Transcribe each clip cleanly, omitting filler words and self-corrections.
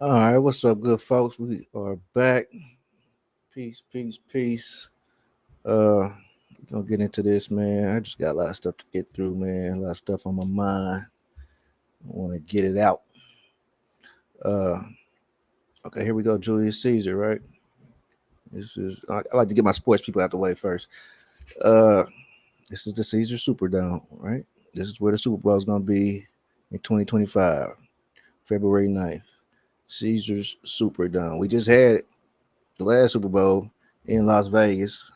All right, what's up, good folks? We are back. Peace, peace, peace. Gonna get into this, man. I just got a lot of stuff to get through, man. A lot of stuff on my mind. I want to get it out. Uh, okay, here we go. Julius Caesar, right? This is. I like to get my sports people out the way first. Uh, this is the Caesar Superdome, right? This is where the Super Bowl is gonna be in 2025, February 9th. Caesar's Superdome. We just had the last Super Bowl in Las Vegas.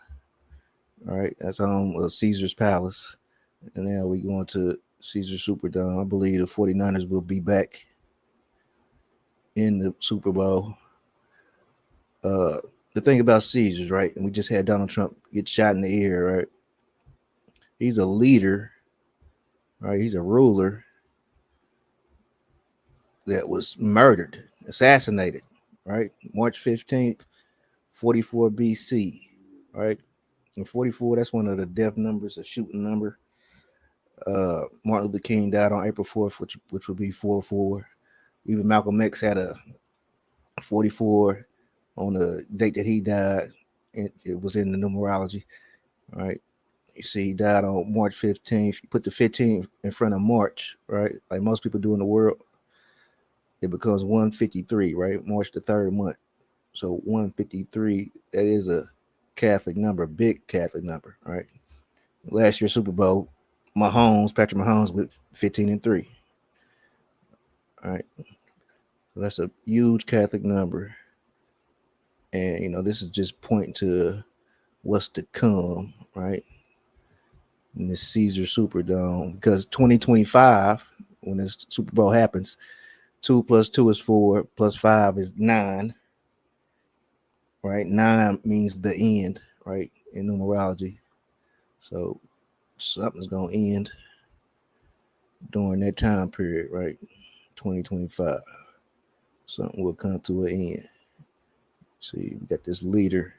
All right, that's home of Caesar's Palace. And now we going to Caesar Superdome. I believe the 49ers will be back in the Super Bowl. Uh, the thing about Caesars, right? And we just had Donald Trump get shot in the ear, right? He's a leader, right? He's a ruler that was murdered, assassinated, right? March 15th, 44 BC, right? And 44, that's one of the death numbers, a shooting number. Martin Luther King died on April 4th, which would be 4-4. Even Malcolm X had a 44 on the date that he died. It was in the numerology, right? You see, he died on March 15th. You put the 15th in front of March, right? Like most people do in the world, it becomes 153, right? March the third month. So 153, that is a Catholic number, big Catholic number, right? Last year's Super Bowl, Patrick Mahomes with 15-3. All right. So that's a huge Catholic number. And this is just pointing to what's to come, right? In this Caesar Superdome, because 2025, when this Super Bowl happens, 2 plus 2 is 4, plus 5 is 9, right? 9 means the end, right? In numerology, so something's gonna end during that time period, right? 2025, something will come to an end. See, we got this leader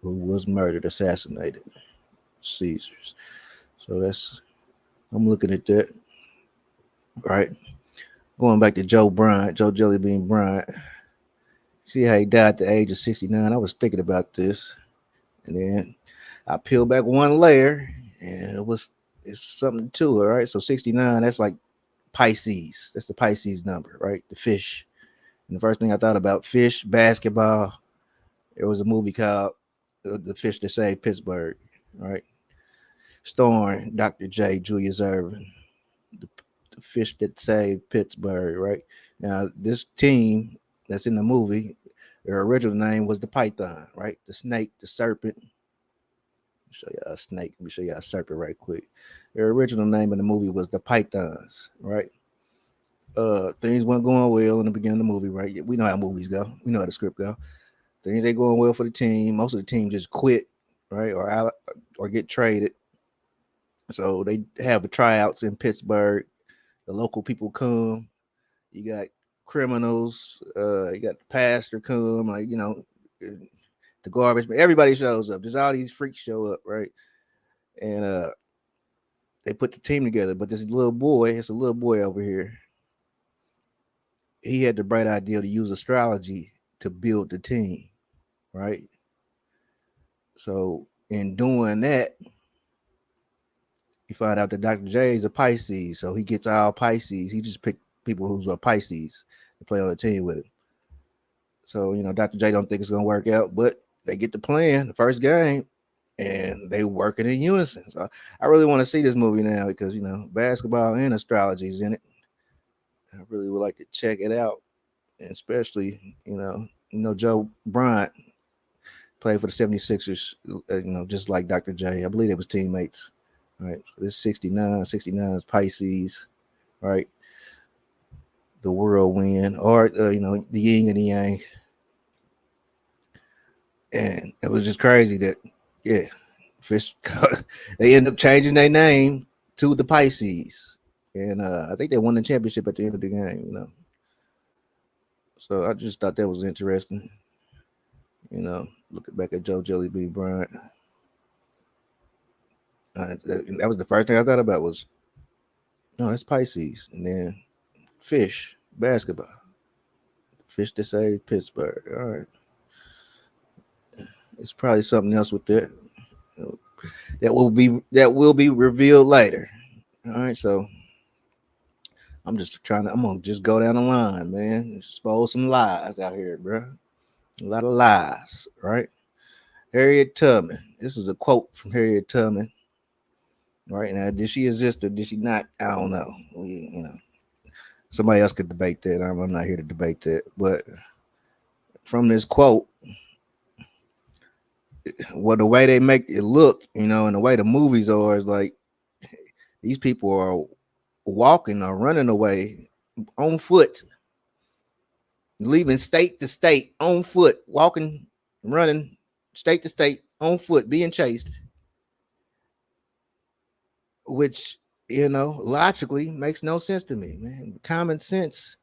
who was murdered, assassinated, Caesars. So that's I'm looking at that, right? Going back to Joe Bryant, Joe Jellybean Bryant. See how he died at the age of 69. I was thinking about this, and then I peeled back one layer, and it's something to it, right? So 69, that's like Pisces. That's the Pisces number, right? The fish. And the first thing I thought about fish, basketball. There was a movie called The Fish That Saved Pittsburgh, right? Starring Dr. J. Julius Erving, the, the fish that saved Pittsburgh, right? Now, this team that's in the movie, their original name was the Python, right? The snake, the serpent. Let me show you a snake. Let me show you a serpent right quick. Their original name in the movie was the Pythons, right? Things weren't going well in the beginning of the movie, right? We know how movies go. We know how the script go. Things ain't going well for the team. Most of the team just quit, right, or get traded. So they have the tryouts in Pittsburgh. The local people come. You got criminals. You got the pastor come. Like the garbage. Everybody shows up. Just all these freaks show up, right? And they put the team together. But this little boy, it's a little boy over here. He had the bright idea to use astrology to build the team, right? So in doing that, you find out that Dr. J is a Pisces, so he gets all Pisces. He just picked people who's a Pisces to play on the team with him. So Dr. J don't think it's gonna work out, but they get to playing the first game, and they working in unison. So I really want to see this movie now because basketball and astrology is in it. I really would like to check it out, and especially Joe Bryant played for the 76ers, just like Dr. J. I believe they was teammates. All right, so this 69 is Pisces, right? The whirlwind, or the yin and the yang, and it was just crazy that yeah, fish they end up changing their name to the Pisces, and I think they won the championship at the end of the game. So I just thought that was interesting. Looking back at Joe Jellybean Bryant, that was the first thing I thought about was no, that's Pisces, and then fish basketball. Fish to save Pittsburgh. All right. It's probably something else with that. That will be revealed later. All right, so I'm gonna just go down the line, man. Expose some lies out here, bro. A lot of lies, right? Harriet Tubman. This is a quote from Harriet Tubman. Right now, did she exist or did she not? I don't know. Somebody else could debate that. I'm not here to debate that. But from this quote, well, the way they make it look, and the way the movies are, is like these people are walking or running away on foot, leaving state to state on foot, walking, running state to state on foot, being chased, which logically makes no sense to me, man. Common sense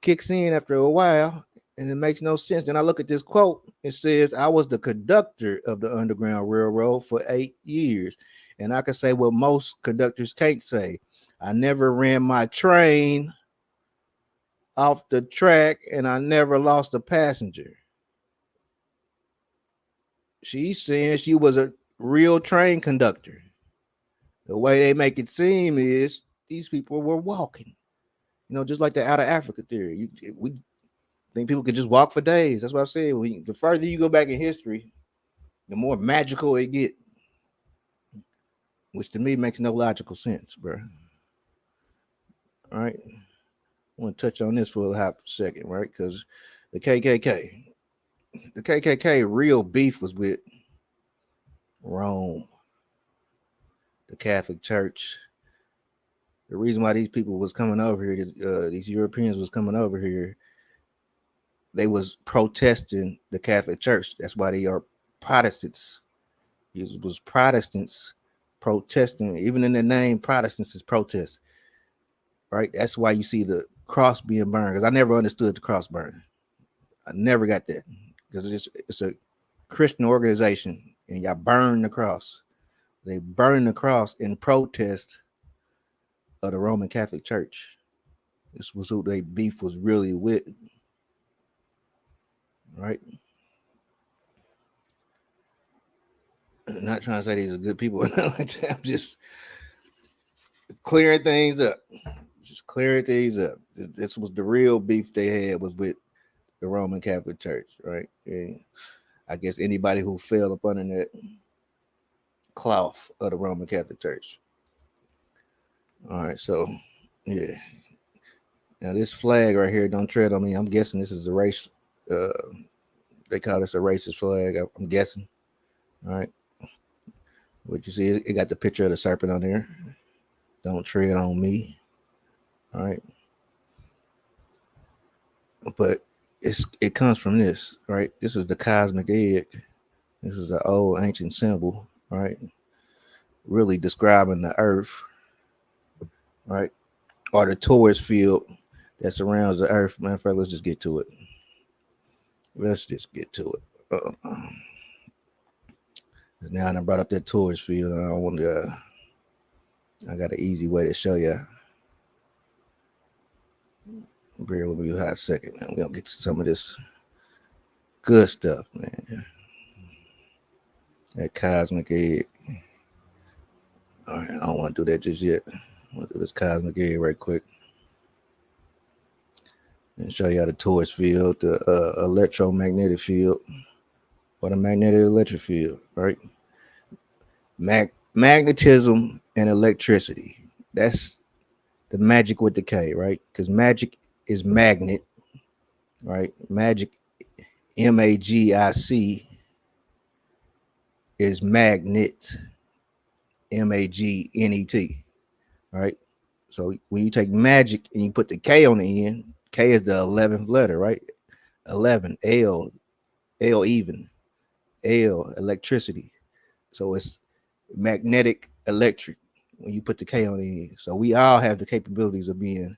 kicks in after a while, and it makes no sense. Then I look at this quote. It says, "I was the conductor of the Underground Railroad for 8 years," and I can say what most conductors can't say: I never ran my train off the track, and I never lost a passenger. She's saying she was a real train conductor. The way they make it seem is these people were walking, just like the out of Africa theory. We think people could just walk for days. That's what I said. The further you go back in history, the more magical it get, which to me makes no logical sense, bro. All right, I want to touch on this for a hot second, right? Because the KKK, the KKK real beef was with Rome, the Catholic Church. The reason why these people was coming over here, these Europeans was coming over here, they was protesting the Catholic Church. That's why they are Protestants. It was Protestants protesting. Even in the name, Protestants is protest, right? That's why you see the cross being burned. Because I never understood the cross burning. I never got that because it's a Christian organization, and y'all burn the cross. They burn the cross in protest of the Roman Catholic Church. This was who they beef was really with, right? I'm not trying to say these are good people. I'm just clearing things up. Just clearing things up. This was the real beef they had was with the Roman Catholic Church, right? And I guess anybody who fell up under that cloth of the Roman Catholic Church. All right, so yeah. Now this flag right here, don't tread on me. I'm guessing this is a race. Uh, they call this a racist flag. I'm guessing. All right. What you see, it got the picture of the serpent on there. Don't tread on me. All right. But it comes from this, right? This is the cosmic egg. This is an old ancient symbol, right? Really describing the earth, right? Or the torus field that surrounds the earth. Man, fact, let's just get to it. Let's just get to it. Now I brought up that torus field, and I want to. I got an easy way to show you. Bear with me a hot second, man. We're gonna get to some of this good stuff, man. That cosmic egg. All right, I don't want to do that just yet. I want to do this cosmic egg right quick and show you how the torus field, the electromagnetic field, or the magnetic electric field, right? Magnetism and electricity. That's the magic with the K, right? Because magic is magnet, right? Magic, MAGIC, is magnet, MAGNET, right? So when you take magic and you put the K on the end, K is the 11th letter, right? 11, L even, L, electricity. So it's magnetic electric when you put the K on the end. So we all have the capabilities of being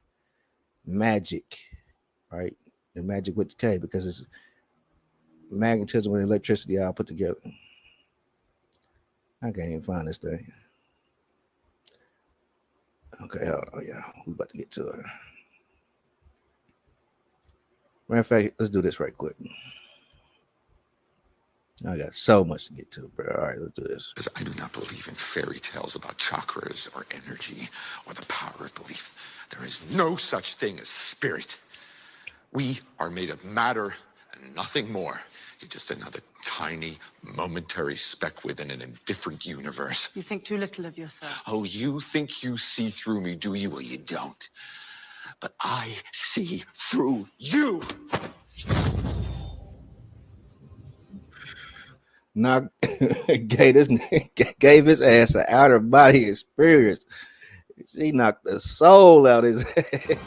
magic, right? The magic with the K because it's magnetism and electricity all put together. I can't even find this thing. Okay, hold on, yeah, we about to get to it. Matter of fact, let's do this right quick. I got so much to get to, bro. All right, let's do this. Because I do not believe in fairy tales about chakras or energy or the power of belief. There is no such thing as spirit. We are made of matter and nothing more. You're just another tiny, momentary speck within an indifferent universe. You think too little of yourself. Oh, you think you see through me, do you? Well, you don't. But I see through you. Knock gave his ass an outer body experience. She knocked the soul out his head.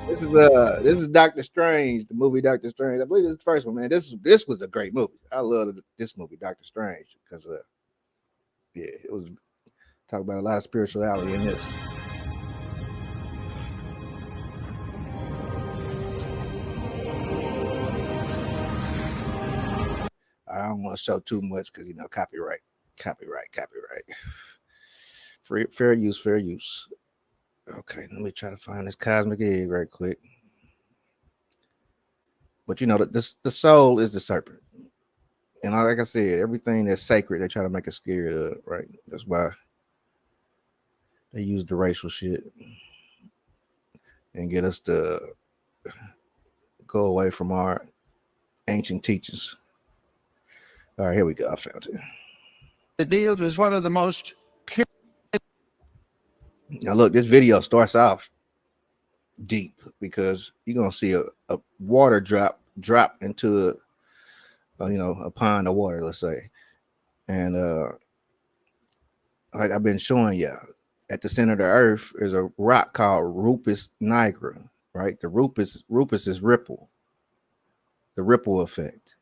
This is Doctor Strange, the movie Doctor Strange. I believe this is the first one, man. This was a great movie. I love this movie, Doctor Strange, because yeah, it was talk about a lot of spirituality in this. I don't want to show too much because copyright. Fair use. Okay, let me try to find this cosmic egg right quick. But the soul is the serpent, and like I said, everything that's sacred they try to make us scared of, right? That's why they use the racial shit and get us to go away from our ancient teachings. All right, here we go. I found it. The deal was one of the most. Now look, this video starts off deep because you're gonna see a water drop into a pond of water, let's say, and like I've been showing you, at the center of the earth is a rock called Rufus Nigra, right? The Rufus is ripple, the ripple effect.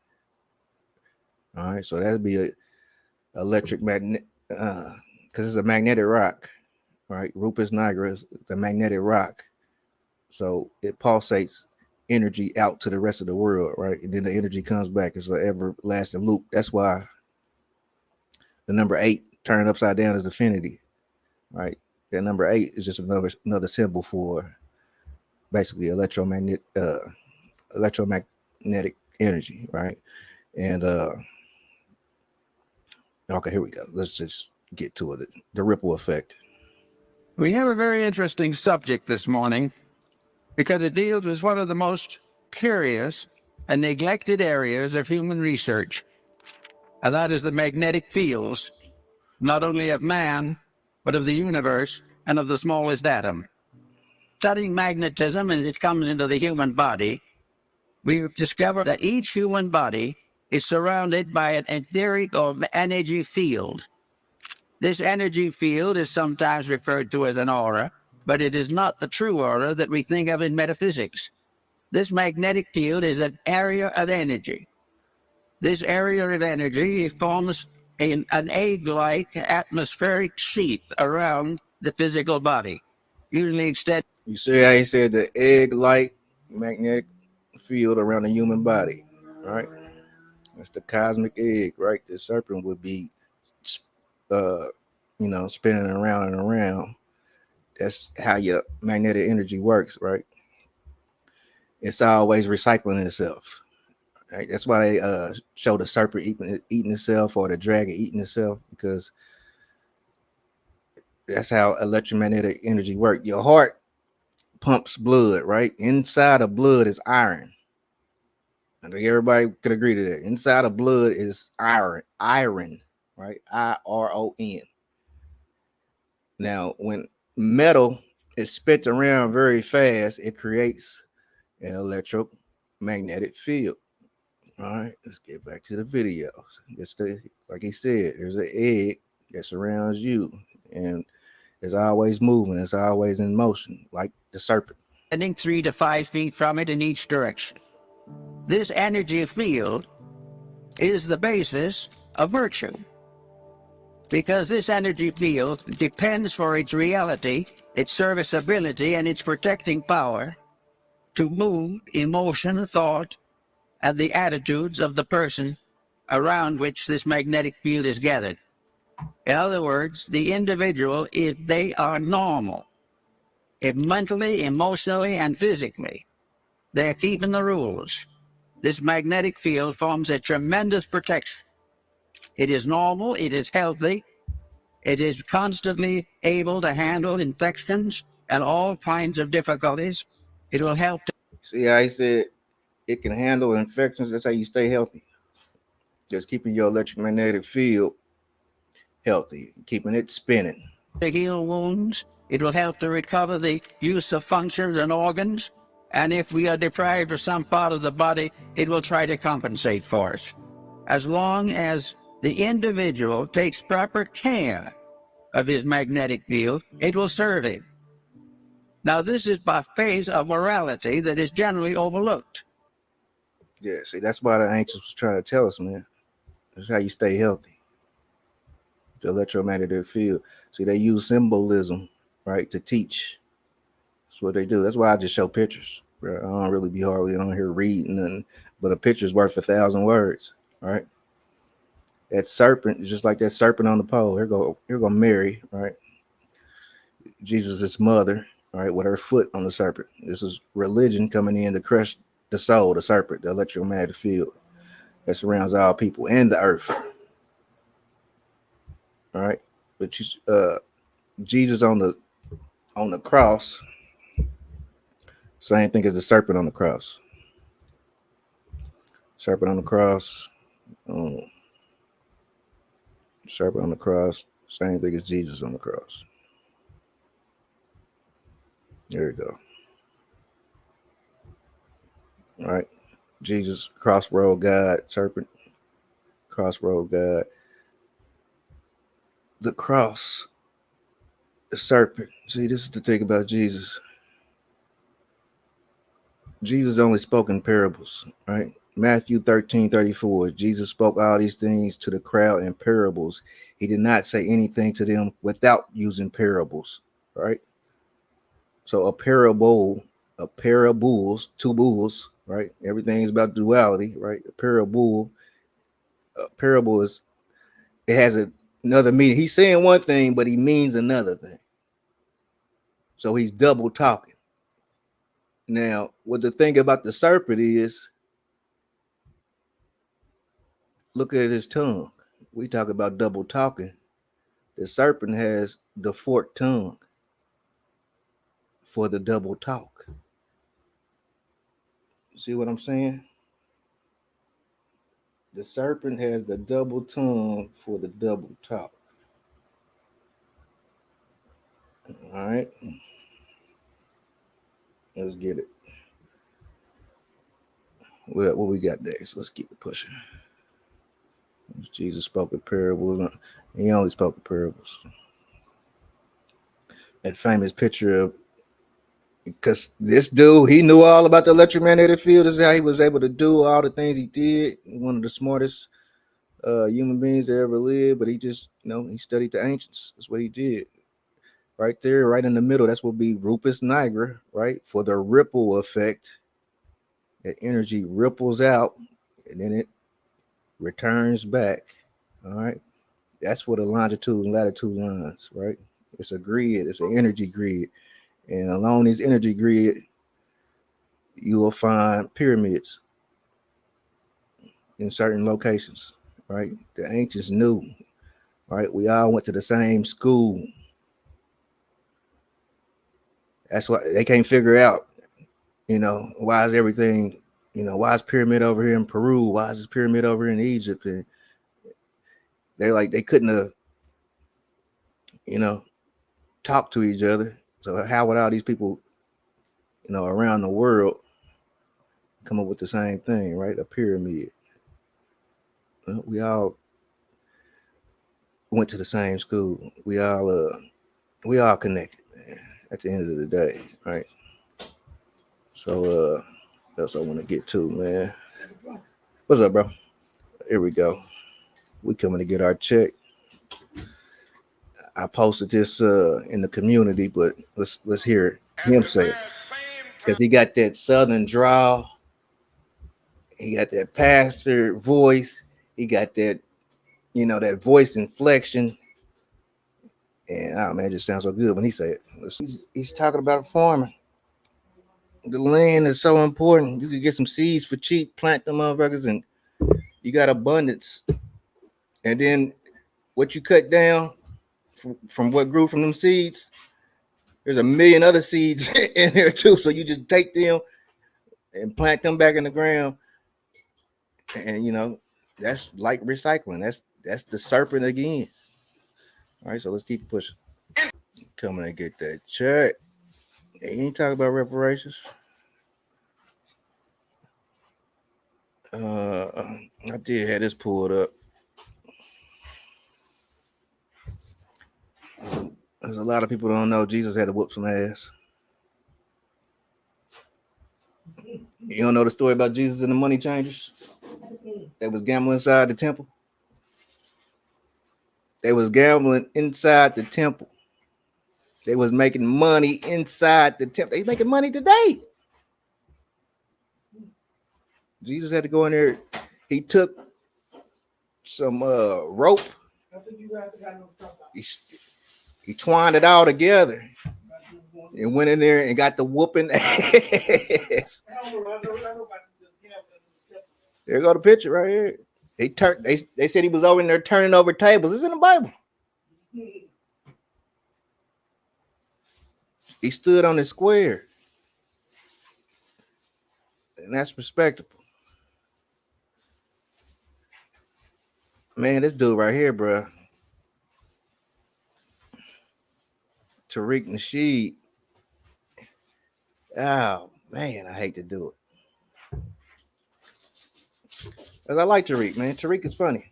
All right, so that'd be a electric magnet because it's a magnetic rock, right? Rufus Nigra is the magnetic rock, so it pulsates energy out to the rest of the world, right? And then the energy comes back. It's an everlasting loop. That's why the number 8 turned upside down is infinity, right? That number 8 is just another symbol for basically electromagnetic energy, right? And okay, here we go. Let's just get to it. The ripple effect. We have a very interesting subject this morning because it deals with one of the most curious and neglected areas of human research, and that is the magnetic fields, not only of man, but of the universe and of the smallest atom. Studying magnetism as it comes into the human body, we've discovered that each human body is surrounded by an etheric or energy field. This energy field is sometimes referred to as an aura, but it is not the true aura that we think of in metaphysics. This magnetic field is an area of energy. This area of energy forms an egg-like atmospheric sheath around the physical body, usually extended. You see how he said the egg-like magnetic field around the human body, right? That's the cosmic egg, right? The serpent would be, spinning around and around. That's how your magnetic energy works, right? It's always recycling itself. Right? That's why they show the serpent eating itself or the dragon eating itself, because that's how electromagnetic energy works. Your heart pumps blood, right? Inside of blood is iron. I think everybody could agree to that. Inside of blood is iron, right? IRON. Now, when metal is spent around very fast, it creates an electromagnetic field. All right, let's get back to the video. Like he said, there's an egg that surrounds you, and it's always moving. It's always in motion, like the serpent. Standing 3 to 5 feet from it in each direction. This energy field is the basis of virtue, because this energy field depends for its reality, its serviceability, and its protecting power to move emotion, thought, and the attitudes of the person around which this magnetic field is gathered. In other words, the individual, if they are normal, if mentally, emotionally, and physically, They're keeping the rules. This magnetic field forms a tremendous protection. It is normal, it is healthy, it is constantly able to handle infections and all kinds of difficulties. It will help to See, I said it can handle infections. That's how you stay healthy. Just keeping your electromagnetic field healthy, keeping it spinning. heal wounds. It will help to recover the use of functions and organs. And if we are deprived of some part of the body, it will try to compensate for it. As long as the individual takes proper care of his magnetic field, it will serve him. Now, this is by phase of morality that is generally overlooked. Yeah, see, that's why the ancients was trying to tell us, man. That's how you stay healthy. The electromagnetic field. See, they use symbolism, right, to teach. That's what they do. That's why I just show pictures. Bro. I don't really be hardly on here reading nothing, but a picture's worth 1,000 words, right? That serpent is just like that serpent on the pole. Here go Mary, right? Jesus' mother, right, with her foot on the serpent. This is religion coming in to crush the soul, the serpent, the electromagnetic field that surrounds all people and the earth. All right, but Jesus on the cross, same thing as the serpent on the cross. Serpent on the cross, serpent on the cross, same thing as Jesus on the cross. There you go. All right, Jesus, crossroad God, serpent, crossroad God. The cross, the serpent. See, this is the thing about Jesus. Jesus only spoke in parables, right? Matthew 13:34. Jesus spoke all these things to the crowd in parables. He did not say anything to them without using parables, right? So a parables, two bulls, right? Everything is about duality, right? A parable is, it has another meaning. He's saying one thing, but he means another thing. So he's double talking. Now, what the thing about the serpent is, look at his tongue. We talk about double talking. The serpent has the forked tongue for the double talk. See what I'm saying? The serpent has the double tongue for the double talk. All right. Let's get it. What we got next? Let's keep it pushing. Jesus spoke in parables. He only spoke in parables. That famous picture of, because this dude, he knew all about the electromagnetic field. This is how he was able to do all the things he did. One of the smartest human beings that ever lived, but he just, he studied the ancients. That's what he did. Right there, right in the middle, that's what be Rufus Nigra, right? For the ripple effect. That energy ripples out and then it returns back. All right. That's for the longitude and latitude lines, right? It's a grid, it's an energy grid. And along this energy grid, you will find pyramids in certain locations, right? The ancients knew, right? We all went to the same school. That's why they can't figure out, why is everything, why is pyramid over here in Peru? Why is this pyramid over here in Egypt? And they're like, they couldn't have, talk to each other. So how would all these people, around the world come up with the same thing, right? A pyramid. We all went to the same school. We all connected, man, at the end of the day, right? So that's what I want to get to, man. What's up, bro? Here we go. We coming to get our check. I posted this in the community, but let's hear him say it, because he got that southern drawl. He got that pastor voice. He got that, that voice inflection. And man, it just sounds so good when he say it. He's talking about farming. The land is so important. You could get some seeds for cheap, plant them motherfuckers, and you got abundance. And then what you cut down from what grew from them seeds, there's a million other seeds in there too. So you just take them and plant them back in the ground, and you know that's like recycling. That's the serpent again. All right, so let's keep pushing. Coming to get that check. They ain't talking about reparations. I did have this pulled up. There's a lot of people don't know Jesus had to whoop some ass. You don't know the story about Jesus and the money changers? They was gambling inside the temple. They was gambling inside the temple. They was making money inside the temple. They making money today. Jesus had to go in there. He took some rope. He twined it all together and went in there and got the whooping ass. There go the picture right here. They said he was over in there turning over tables. It's in the Bible. He stood on the square. And that's respectable. Man, this dude right here, bro. Tariq Nasheed. Oh, man, I hate to do it. Because I like Tariq, man. Tariq is funny.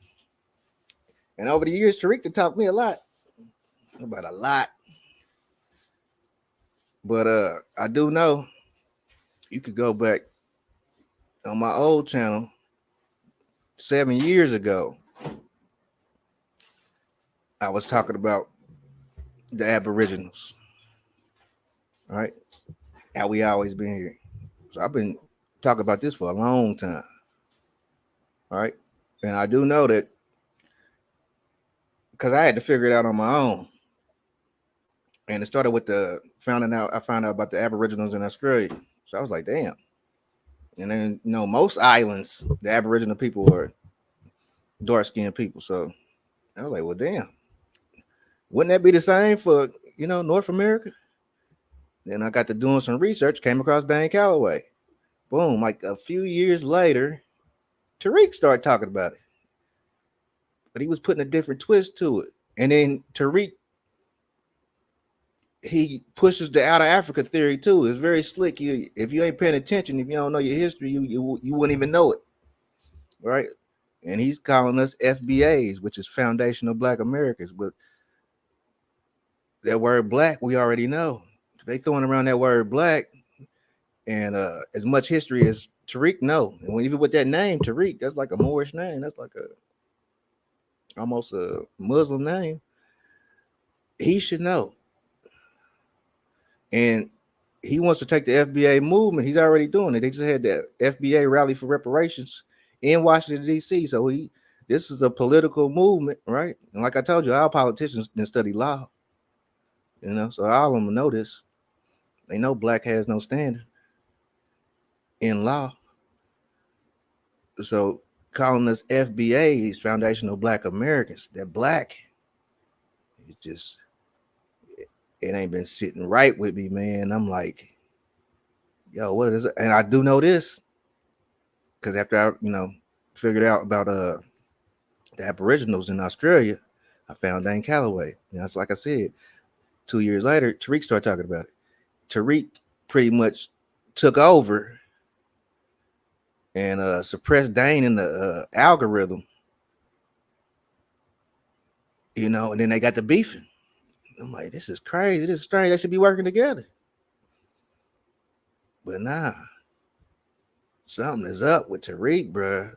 And over the years, Tariq has taught me a lot. About a lot. But I do know you could go back on my old channel 7 years ago. I was talking about the Aboriginals. All right. How we always been here. So I've been talking about this for a long time. All right. And I do know that because I had to figure it out on my own. And it started with I found out about the Aboriginals in Australia. So I was like, damn. And then, you know, most islands, the Aboriginal people are dark-skinned people. So I was like, well, damn. Wouldn't that be the same for, you know, North America? Then I got to doing some research, came across Dane Calloway. Boom, like a few years later, Tariq started talking about it. But he was putting a different twist to it. And then Tariq, he pushes the out of Africa theory too. It's very slick. If you ain't paying attention, if you don't know your history, you wouldn't even know it. Right? And he's calling us FBAs, which is Foundational Black Americans. But that word black, we already know. They throwing around that word black, and as much history as Tariq know. And when even with that name, Tariq, that's like a Moorish name. That's like almost a Muslim name. He should know. And he wants to take the FBA movement. He's already doing it. They just had the FBA rally for reparations in Washington, D.C. So this is a political movement, right? And like I told you, our politicians didn't study law. You know, so all of them know this. They know black has no standard in law. So calling us FBAs, Foundational Black Americans, that black, it's just, it ain't been sitting right with me, man. I'm like, yo, what is it? And I do know this because after I, you know, figured out about the Aboriginals in Australia, I found Dane Calloway. You know, it's like I said, 2 years later, Tariq started talking about it. Tariq pretty much took over and suppressed Dane in the algorithm, you know, and then they got the beefing. I'm like, this is crazy. This is strange. They should be working together. But nah, something is up with Tariq, bro.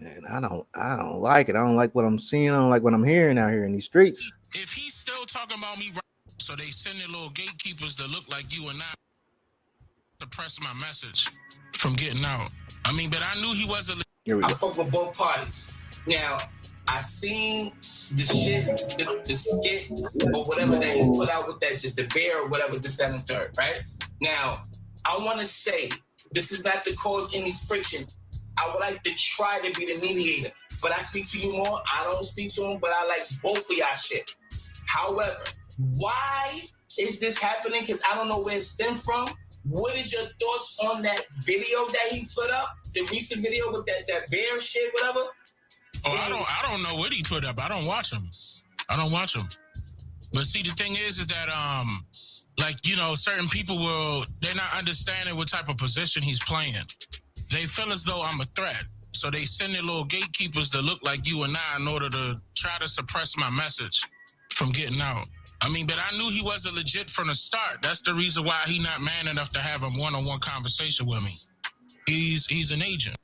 And I don't like it. I don't like what I'm seeing. I don't like what I'm hearing out here in these streets. If he's still talking about me, so they send their little gatekeepers that look like you and I suppress my message from getting out. I mean, but I knew he wasn't. I fuck with both parties. Now, I seen the shit, the skit, or whatever they put out with that, just the bear or whatever, this, that, and third, right? Now, I want to say this is not to cause any friction. I would like to try to be the mediator, but I speak to you more. I don't speak to him, but I like both of y'all shit. However, why is this happening? Because I don't know where it stemmed from. What is your thoughts on that video that he put up? The recent video with that bear shit, whatever? Oh, I don't know what he put up. I don't watch him. But see, the thing is that like, you know, certain people they're not understanding what type of position he's playing. They feel as though I'm a threat. So they send their little gatekeepers that look like you and I in order to try to suppress my message from getting out. I mean, but I knew he wasn't legit from the start. That's the reason why he not man enough to have a one-on-one conversation with me. He's an agent.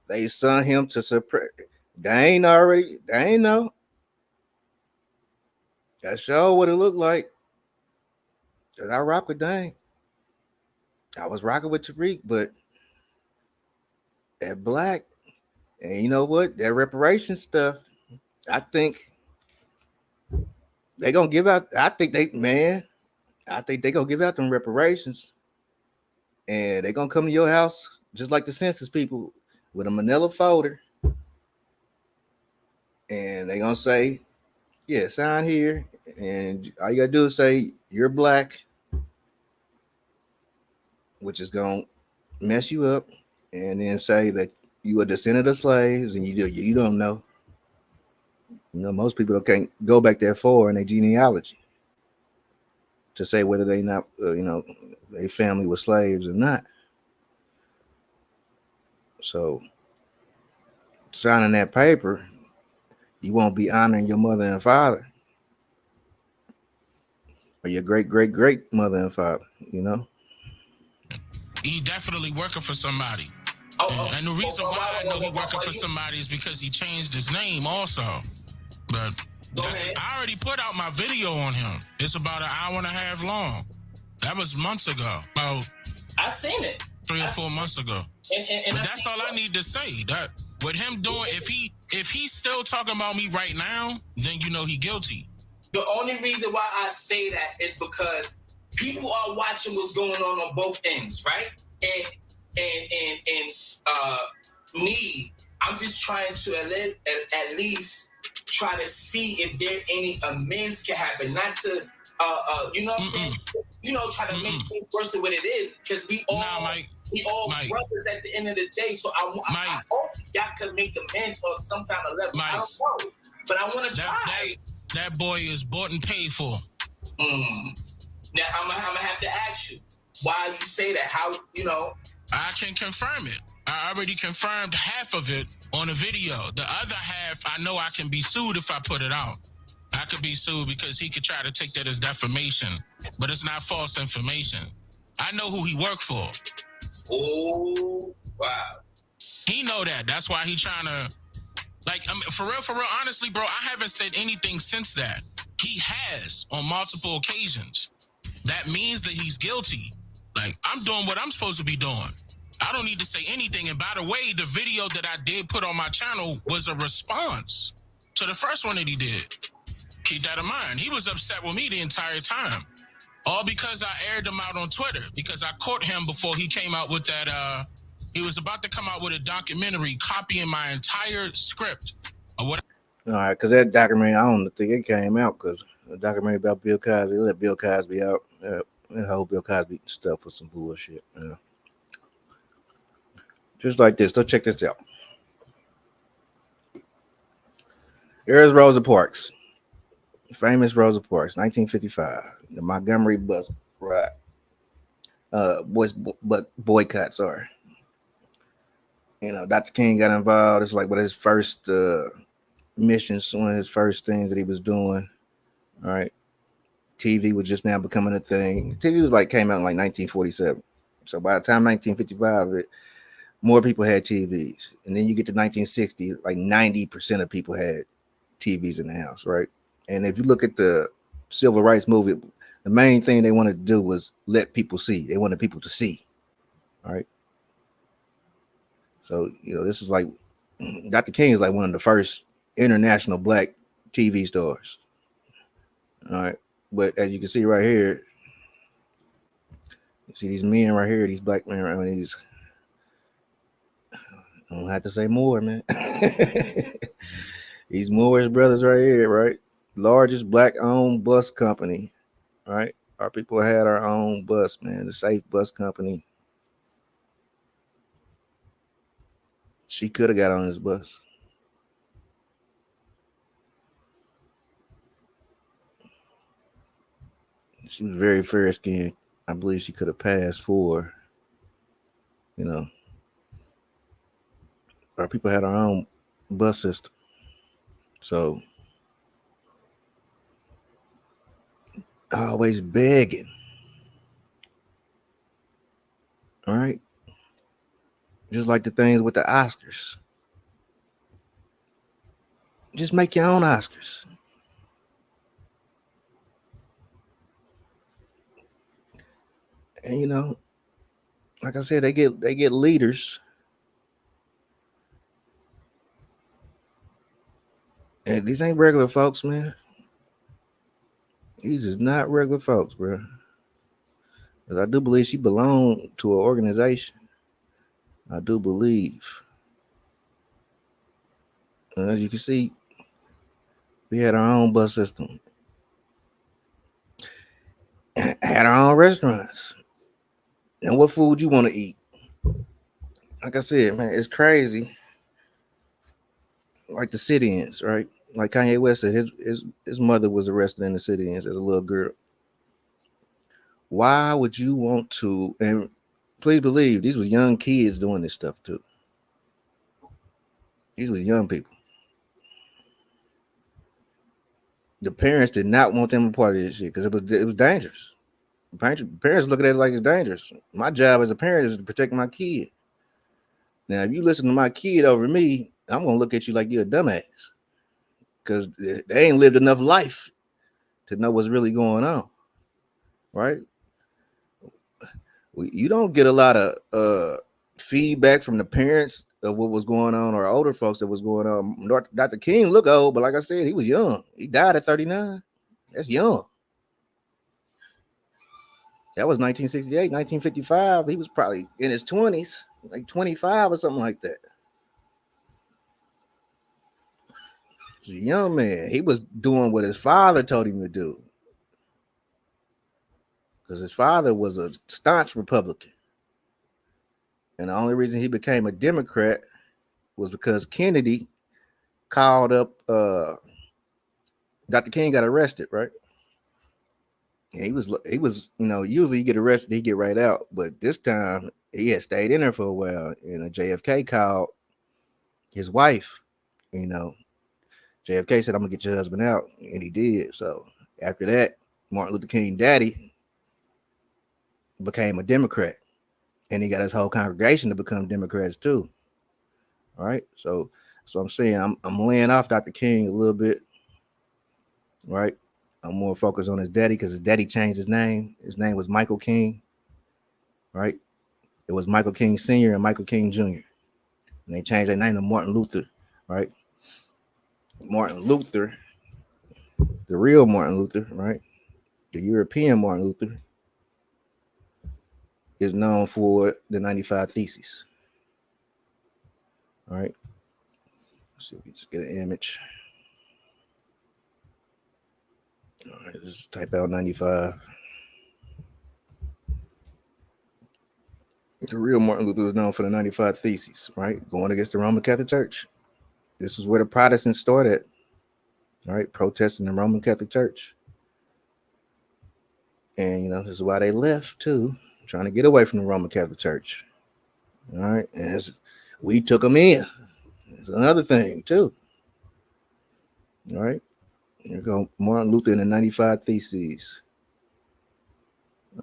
They sent him to suppress. They ain't know. That show what it looked like. Cause I rock with Dane. I was rocking with Tariq, but that black, and you know what? That reparation stuff, I think they gonna give out. I think they gonna give out them reparations, and they gonna come to your house just like the census people with a manila folder, and they gonna say, yeah, sign here, and all you gotta do is say you're black, which is gonna mess you up, and then say that you a descendant of slaves, and you don't know. You know, most people can't go back that far in their genealogy to say whether they not, their family was slaves or not. So, signing that paper, you won't be honoring your mother and father, or your great great great mother and father. You know, He definitely working for somebody. And the reason why I know he working for somebody is because he changed his name also. But I already put out my video on him. It's about an hour and a half long. That was months ago. About I seen it 3 or 4 months ago. And But that's all I need to say. That with him doing, if he's still talking about me right now, then you know he guilty. The only reason why I say that is because people are watching what's going on both ends, right? And me, I'm just trying to at least try to see if there any amends can happen, not to you know what I'm saying? You know, try to make things worse than what it is, because we all Mike, brothers at the end of the day. So I hope y'all can make amends on some kind of level. I don't know, but I want to try. That boy is bought and paid for. Now I'm gonna have to ask you why you say that. How, you know? I can confirm it. I already confirmed half of it on the video. The other half, I know I can be sued if I put it out. I could be sued because he could try to take that as defamation, but it's not false information. I know who he worked for. Oh, wow. He know that. That's why he trying to, like, I mean, for real, honestly, bro, I haven't said anything since that. He has on multiple occasions. That means that he's guilty. Like, I'm doing what I'm supposed to be doing. I don't need to say anything. And by the way, the video that I did put on my channel was a response to the first one that he did. Keep that in mind. He was upset with me the entire time. All because I aired him out on Twitter, because I caught him before he came out with that, he was about to come out with a documentary copying my entire script of what. all right, because that documentary, I don't think it came out, because the documentary about Bill Cosby, let Bill Cosby out. That whole Bill Cosby stuff was some bullshit. Just like this. Let's check this out. Here's Rosa Parks. Famous Rosa Parks, 1955. The Montgomery bus ride. Boycott, sorry. You know, Dr. King got involved. It's like one of his first missions, one of his first things that he was doing. All right. TV was just now becoming a thing. TV was came out in 1947. So by the time 1955, more people had TVs. And then you get to 1960, 90% of people had TVs in the house, right? And if you look at the civil rights movement, the main thing they wanted to do was let people see. They wanted people to see, all right? So, this is Dr. King is one of the first international black TV stars, all right? But as you can see right here, You see these men right here, these black men right here, these, I don't have to say more, man. These Moorish brothers right here, right? Largest black owned bus company, right? Our people had our own bus, man, the Safe Bus Company. She could have got on this bus. She was very fair skinned. I believe she could have passed for, you know, our people had our own bus system. So always begging. All right. Just like the things with the Oscars. Just make your own Oscars. And you know, like I said, they get leaders. And these ain't regular folks, man. These is not regular folks, bro. Because I do believe she belonged to an organization. I do believe. And as you can see, we had our own bus system. Had our own restaurants. And what food you want to eat? Like I said, man, it's crazy. Like the sit-ins, right? Like Kanye West said, his mother was arrested in the sit-ins as a little girl. Why would you want to? And please believe, these were young kids doing this stuff too. These were young people. The parents did not want them a part of this shit because it was dangerous. Parents look at it like it's dangerous. My job as a parent is to protect my kid. Now, if you listen to my kid over me, I'm gonna look at you like you're a dumbass because they ain't lived enough life to know what's really going on, right? You don't get a lot of feedback from the parents of what was going on or older folks that was going on. Dr. King looked old, but like I said, he was young. He died at 39. That's young. That was 1968, 1955. He was probably in his 20s, like 25 or something like that. He was a young man. He was doing what his father told him to do. Because his father was a staunch Republican. And the only reason he became a Democrat was because Kennedy called up Dr. King got arrested, right? And he was, you know, usually you get arrested, he get right out. But this time he had stayed in there for a while. And JFK called his wife, you know. JFK said, I'm gonna get your husband out. And he did. So after that, Martin Luther King daddy became a Democrat. And he got his whole congregation to become Democrats too. All right. So I'm saying I'm laying off Dr. King a little bit. Right. I'm more focused on his daddy because his daddy changed his name. His name was Michael King. Right. It was Michael King Sr. and Michael King Jr. And they changed their name to Martin Luther. Right. Martin Luther, the real Martin Luther, right? The European Martin Luther is known for the 95 Theses. All right. Let's see if we just get an image. All right, just type out 95. The real Martin Luther was known for the 95 Theses, right? Going against the Roman Catholic Church. This is where the Protestants started, all right? Protesting the Roman Catholic Church. And, you know, this is why they left too, trying to get away from the Roman Catholic Church. All right. And we took them in. It's another thing too. All right. Here we go. Martin Luther and the 95 Theses.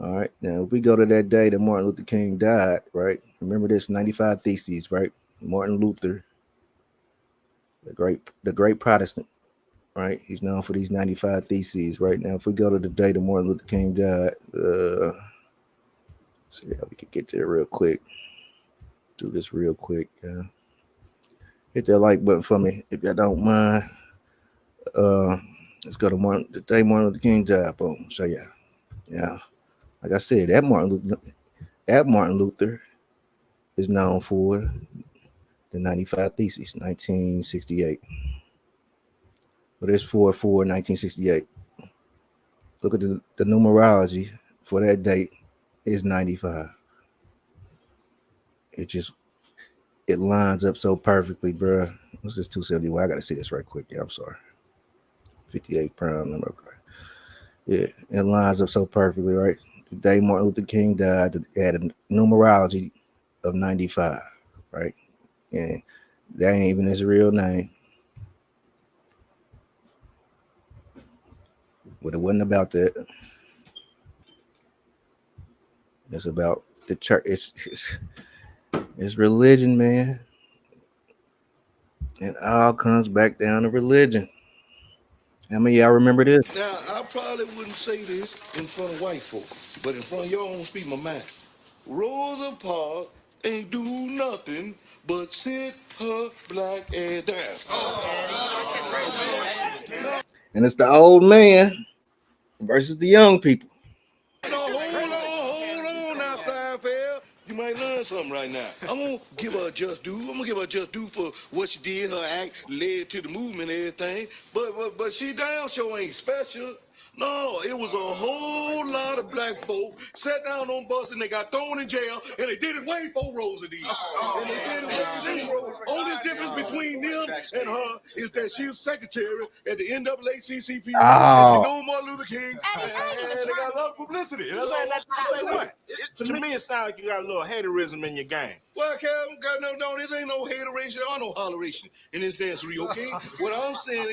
All right. Now, if we go to that day that Martin Luther King died, right? Remember this 95 Theses, right? Martin Luther, the great Protestant, right? He's known for these 95 Theses, right? Now, if we go to the day that Martin Luther King died, see how we can get there real quick. Do this real quick. Hit that like button for me if y'all don't mind. Let's go to the day Martin Luther King died. Boom. So yeah. Like I said, that Martin Luther is known for the 95 Thesis, 1968. But it's 4/4/1968. Look at the numerology for that date is 95. It lines up so perfectly, bro. What's this 271? I gotta see this right quick. Yeah, I'm sorry. 58 prime number. Okay. Yeah, it lines up so perfectly, right? The day Martin Luther King died, it had a numerology of 95, right? And that ain't even his real name. But it wasn't about that. It's about the church. It's religion, man. It all comes back down to religion. How many of y'all remember this? Now, I probably wouldn't say this in front of white folks, but in front of y'all, I'm gonna speak my mind. Rosa Parks ain't do nothing but sit her black ass down. And it's the old man versus the young people. Hold on now, Seinfeld. You might learn something right now. I'm gonna give her a just due. I'm gonna give her a just due for what she did. Her act led to the movement and everything. But she damn sure ain't special. No, it was a whole lot of black folk sat down on bus and they got thrown in jail, and they did it way before Rosa did. And they did it way before. Only difference between them and her is that she was secretary at the NAACP, and she knew Martin Luther King, and they got a lot of publicity. Say what? To me, it sounds like you got a little haterism in your game. Well, Kevin, no, this ain't no hateration or no holleration in this dancery, okay? What I'm saying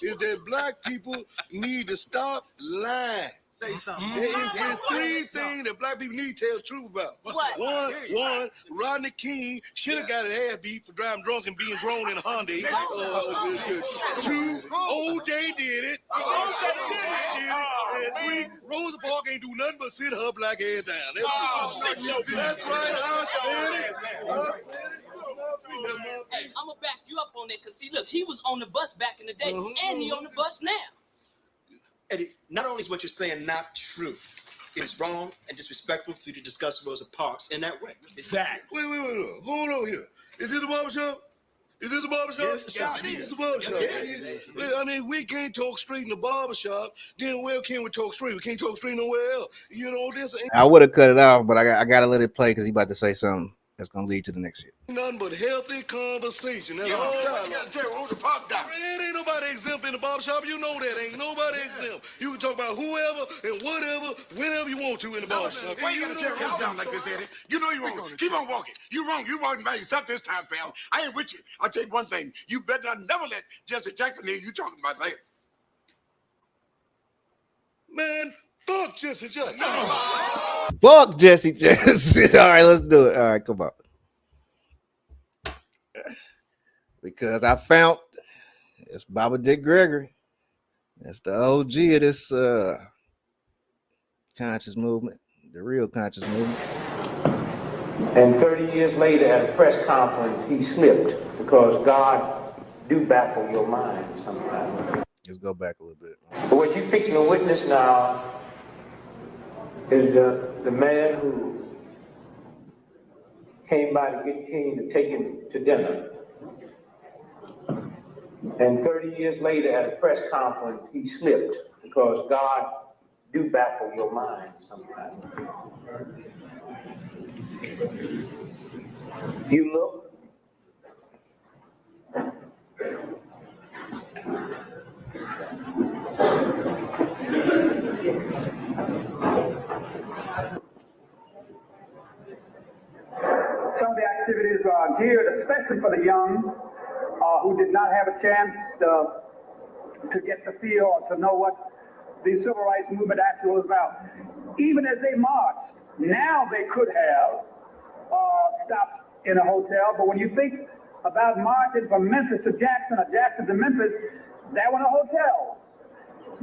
is that black people need to stop lying. Say something. There's three things that black people need to tell the truth about. What? One, Rodney King should have got his ass beat for driving drunk and being grown in a Hyundai. Two, OJ did it. And three, Rosa Parks ain't do nothing but sit her black ass down. That's right, I said it. Hey, I'm gonna back you up on that, cause see, look, he was on the bus back in the day, and he on the bus now. Eddie, not only is what you're saying not true, it is wrong and disrespectful for you to discuss Rosa Parks in that way. Exactly. Wait. Hold on here. Is this the barbershop? Is this the barbershop? Yes, it's the barbershop. Yes. I mean, we can't talk straight in the barbershop. Then where can we talk straight? We can't talk straight nowhere else. You know, this ain't I would have cut it off, but I gotta let it play because he about to say something that's gonna lead to the next shit. nothing but healthy conversation. That's all You gotta tell Rosa Parks down. It ain't nobody exempt in the barbershop. You know that. Ain't nobody exempt. You can talk about whoever and whatever, whenever you want to in the barbershop. Why you gotta tear Rosa down like this, Eddie? You know you're wrong. Keep on walking. You wrong. You walking by yourself this time, pal. I ain't with you. I'll tell you one thing. You better not never let Jesse Jackson hear you talking about that. Man, fuck Jesse Jackson. Fuck Jesse Jackson. All right, let's do it. All right, come on. Because I found it's Baba Dick Gregory. That's the OG of this conscious movement, the real conscious movement. And 30 years later at a press conference, he slipped because God do baffle your mind sometimes. Let's go back a little bit. But what you're fixing to witness now is the man who came by to get King to take him to dinner. And 30 years later at a press conference, he slipped because God do baffle your mind sometimes. You look. Some of the activities are geared especially for the young who did not have a chance to get the feel or to know what the civil rights movement actually was about. Even as they marched, now they could have stopped in a hotel, but when you think about marching from Memphis to Jackson or Jackson to Memphis, there were no hotels.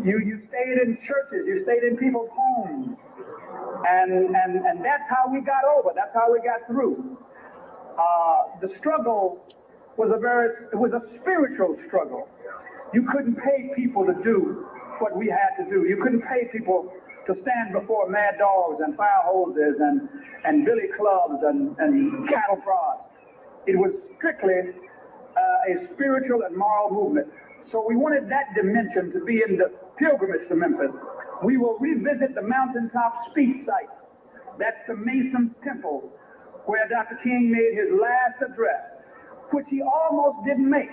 You stayed in churches, you stayed in people's homes, and that's how we got over. That's how we got through. The struggle was a spiritual struggle. You couldn't pay people to do what we had to do. You couldn't pay people to stand before mad dogs and fire hoses and billy clubs and cattle prods. It was strictly a spiritual and moral movement. So we wanted that dimension to be in the pilgrimage to Memphis. We will revisit the mountaintop speech site. That's the Mason's Temple, where Dr. King made his last address, which he almost didn't make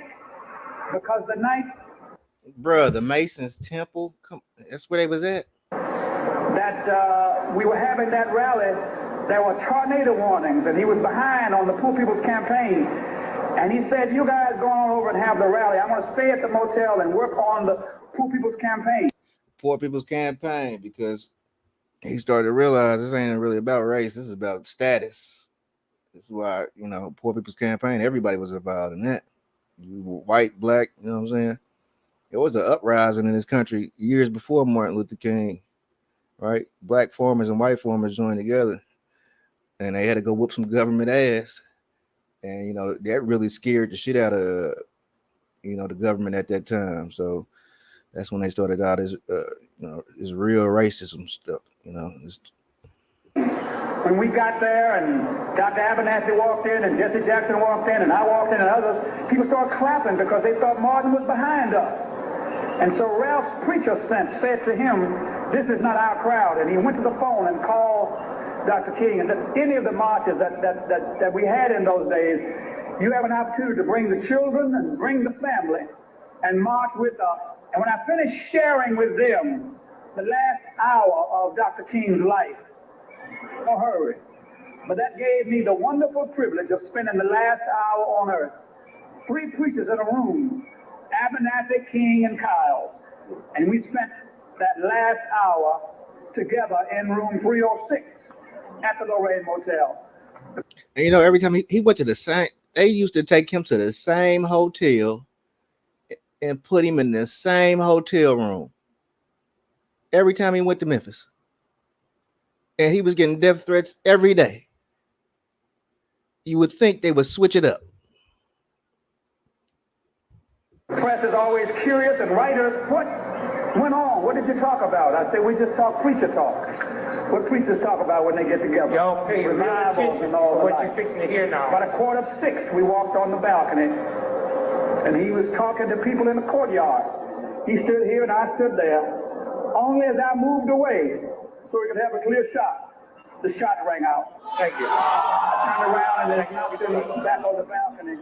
because the night. Bruh, the Mason's Temple, that's where they was at. That we were having that rally, there were tornado warnings, and he was behind on the Poor People's Campaign. And he said, you guys go on over and have the rally. I'm going to stay at the motel and work on the Poor People's Campaign. Poor People's Campaign, because he started to realize this ain't really about race. This is about status. This is why, Poor People's Campaign, everybody was involved in that. You were white, black, you know what I'm saying? There was an uprising in this country years before Martin Luther King, right? Black farmers and white farmers joined together, and they had to go whoop some government ass. And, that really scared the shit out of, the government at that time. So that's when they started out as, this real racism stuff, When we got there and Dr. Abernathy walked in and Jesse Jackson walked in and I walked in and others, people started clapping because they thought Martin was behind us. And so Ralph's preacher said to him, this is not our crowd. And he went to the phone and called Dr. King. And any of the marches that we had in those days, you have an opportunity to bring the children and bring the family and march with us. And when I finished sharing with them the last hour of Dr. King's life, no hurry, but that gave me the wonderful privilege of spending the last hour on earth. 3 preachers in a room, Abernathy, King, and Kyle. And we spent that last hour together in room 306 at the Lorraine Motel. And every time he went to the same, they used to take him to the same hotel and put him in the same hotel room every time he went to Memphis. And he was getting death threats every day. You would think they would switch it up. Press is always curious, and writers, what went on? What did you talk about? I said, we just talk preacher talk. What preachers talk about when they get together. Y'all pay real attention and all to what that. you're fixing to hear now. About 5:45, we walked on the balcony, and he was talking to people in the courtyard. He stood here and I stood there. Only as I moved away, so we could have a clear shot, the shot rang out. Thank you. I turned around and then I stood back on the balcony.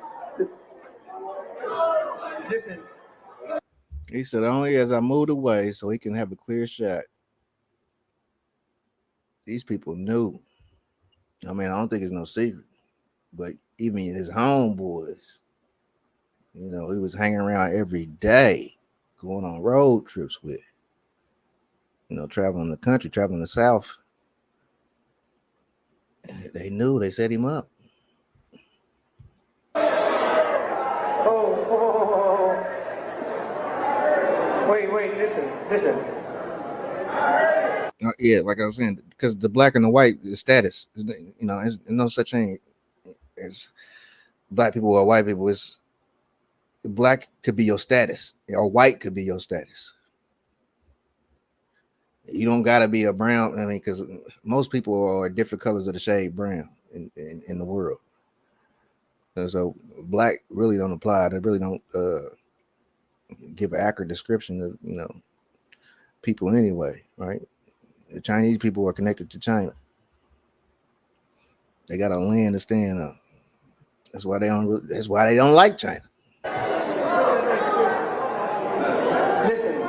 Listen. He said, only as I moved away so he can have a clear shot. These people knew. I mean, I don't think it's no secret, but even his homeboys, he was hanging around every day, going on road trips with, traveling the country, traveling the South. They knew, they set him up. Wait, listen. Yeah, like I was saying, because the black and the white is status, there's no such thing as black people or white people. It's black could be your status, or white could be your status. You don't gotta be a brown. I mean, because most people are different colors of the shade brown in the world. And so black really don't apply. They really don't give an accurate description of people anyway, right? The Chinese people are connected to China. They got a land to stand on. That's why they don't like China. Listen.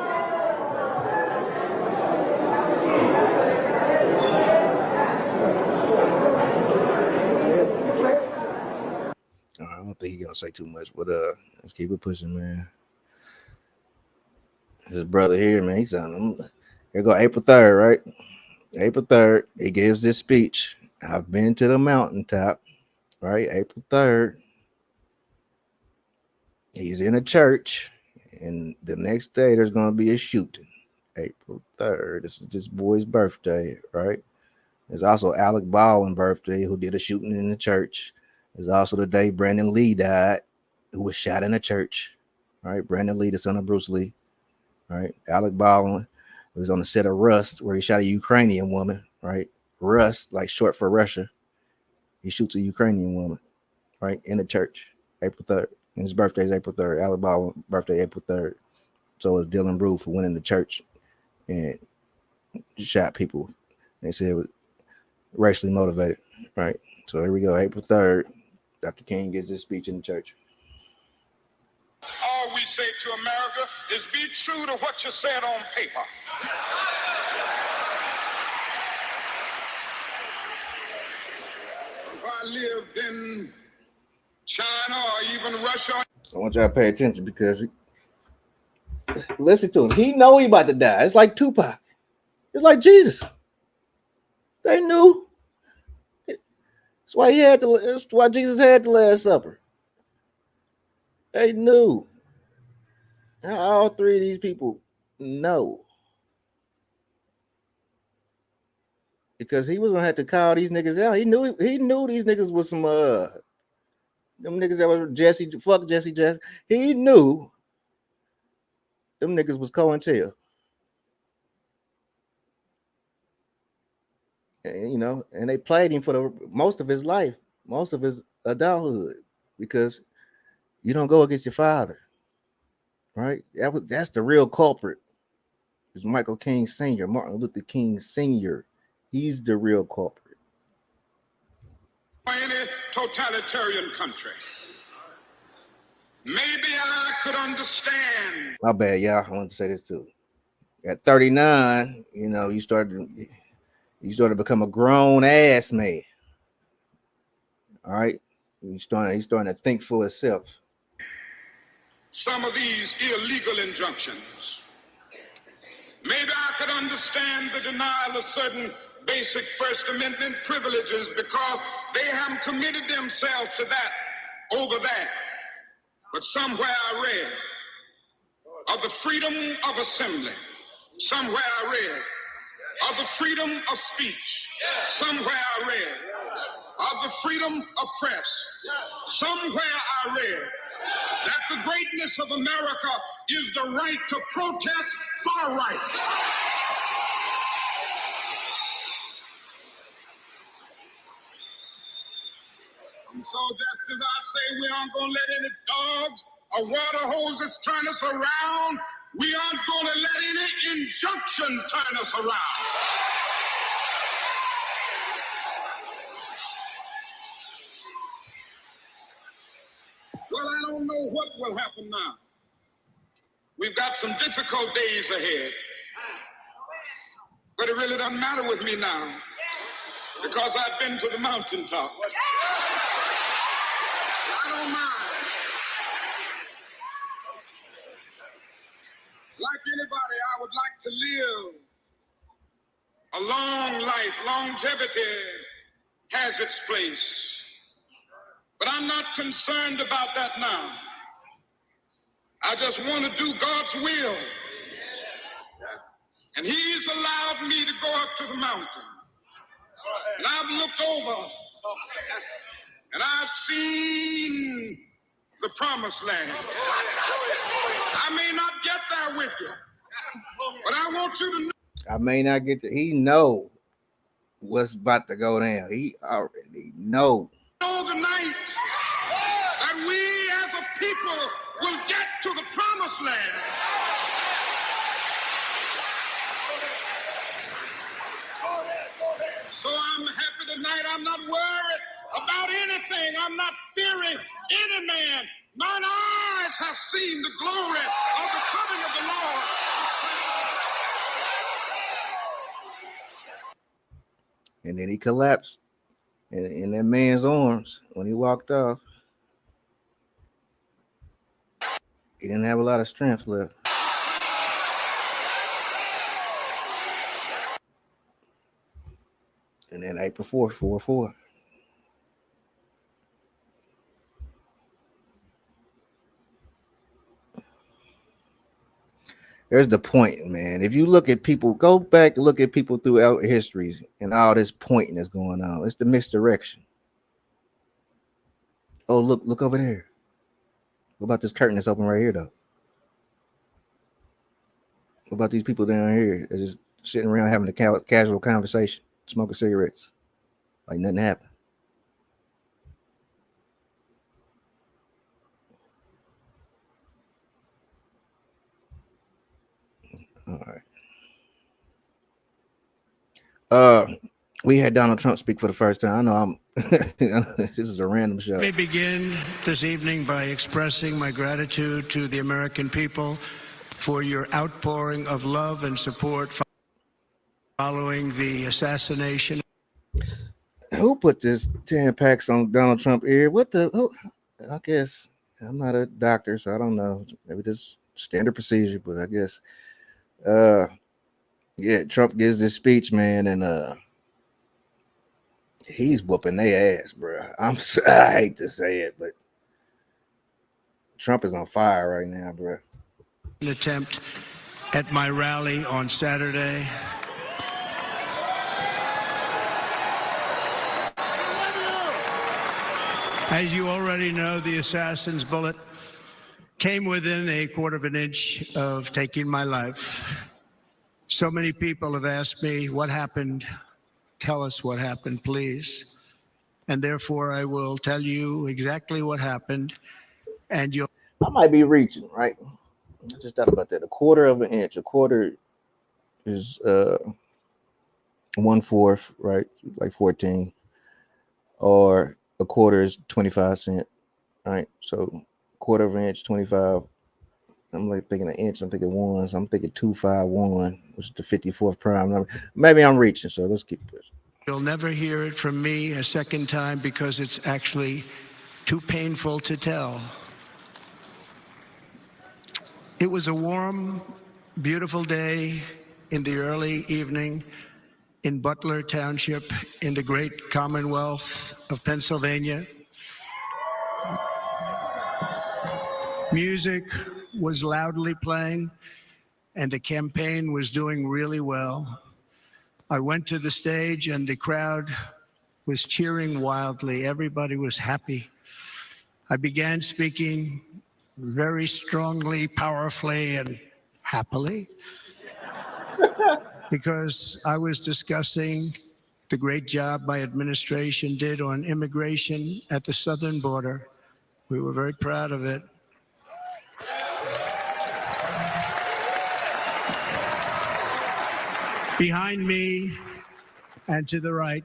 I don't think he's gonna say too much, but let's keep it pushing, man. His brother here, man, he's on him. Here go April 3rd, right? April 3rd, he gives this speech. I've been to the mountaintop, right? April 3rd. He's in a church, and the next day there's gonna be a shooting. April 3rd. This is this boy's birthday, right? There's also Alec Baldwin's birthday, who did a shooting in the church. There's also the day Brandon Lee died, who was shot in a church, right? Brandon Lee, the son of Bruce Lee, right? Alec Baldwin It was on the set of Rust, where he shot a Ukrainian woman, right? Rust, like short for Russia. He shoots a Ukrainian woman, right, in the church, April 3rd. And his birthday is April 3rd. Alabama birthday, April 3rd. So is Dylan Roof, who went in the church and shot people. They said it was racially motivated, right? So here we go, April 3rd. Dr. King gives this speech in the church. All we say to America is be true to what you said on paper. If I lived in China or even Russia. I want y'all to pay attention because listen to him. He know he about to die. It's like Tupac. It's like Jesus. They knew. That's why that's why Jesus had the Last Supper. They knew. All three of these people know. Because he was gonna have to call these niggas out. He knew these niggas was some them niggas that was Jesse. He knew them niggas was COINTEL. And, and they played him for most of his life, most of his adulthood, because you don't go against your father, right? That's the real culprit. It's Michael King Sr., Martin Luther King Sr. He's the real culprit. Any totalitarian country. Maybe I could understand. My bad, y'all. I want to say this too. At 39, you started to become a grown ass man. All right, he's starting to think for himself. Some of these illegal injunctions. Maybe I could understand the denial of certain basic First Amendment privileges because they haven't committed themselves to that over there. But somewhere I read of the freedom of assembly. Somewhere I read of the freedom of speech. Somewhere I read of the freedom of press. Somewhere I read that the greatness of America is the right to protest far right. And so just as I say we aren't going to let any dogs or water hoses turn us around, we aren't going to let any injunction turn us around. Well, I don't know what will happen now. We've got some difficult days ahead. But it really doesn't matter with me now because I've been to the mountaintop. I don't mind. Like anybody, I would like to live a long life. Longevity has its place. But I'm not concerned about that now. I just want to do God's will. And He's allowed me to go up to the mountain. And I've looked over and I've seen the promised land. I may not get there with you, but I want you to know. I may not get he know what's about to go down. He already know. Know the night that we as a people will get to the promised land. So I'm happy tonight. I'm not worried about anything. I'm not fearing any man. Mine eyes have seen the glory of the coming of the Lord. And then he collapsed in that man's arms when he walked off. He didn't have a lot of strength left. And then April 4th, 4-4. There's the point, man. If you look at people, go back and look at people throughout history and all this pointing that's going on. It's the misdirection. Oh, look over there. What about this curtain that's open right here, though? What about these people down here that's just sitting around having a casual conversation, smoking cigarettes, like nothing happened? All right. We had Donald Trump speak for the first time. I know this is a random show. Let me begin this evening by expressing my gratitude to the American people for your outpouring of love and support following the assassination. Who put this 10 packs on Donald Trump ear? I guess I'm not a doctor, so I don't know. Maybe this standard procedure, but I guess yeah, Trump gives this speech, man, and he's whooping their ass, bro. I hate to say it, but Trump is on fire right now, bro. An attempt at my rally on Saturday. As you already know, the assassin's bullet came within a quarter of an inch of taking my life. So many people have asked me, what happened? Tell us what happened, please. And therefore, I will tell you exactly what happened. And I might be reaching, right? I just thought about that. A quarter of an inch. A quarter is 1/4, right? Like 14. Or a quarter is 25 cents, right? So quarter of an inch, 25. I'm like thinking an inch. I'm thinking ones. I'm thinking 251, which is the 54th prime number. Maybe I'm reaching, so let's keep pushing. You'll never hear it from me a second time because it's actually too painful to tell. It was a warm, beautiful day in the early evening in Butler Township in the great Commonwealth of Pennsylvania. Music was loudly playing and the campaign was doing really well. I went to the stage and the crowd was cheering wildly. Everybody was happy. I began speaking very strongly, powerfully, and happily because I was discussing the great job my administration did on immigration at the southern border. We were very proud of it. Behind me and to the right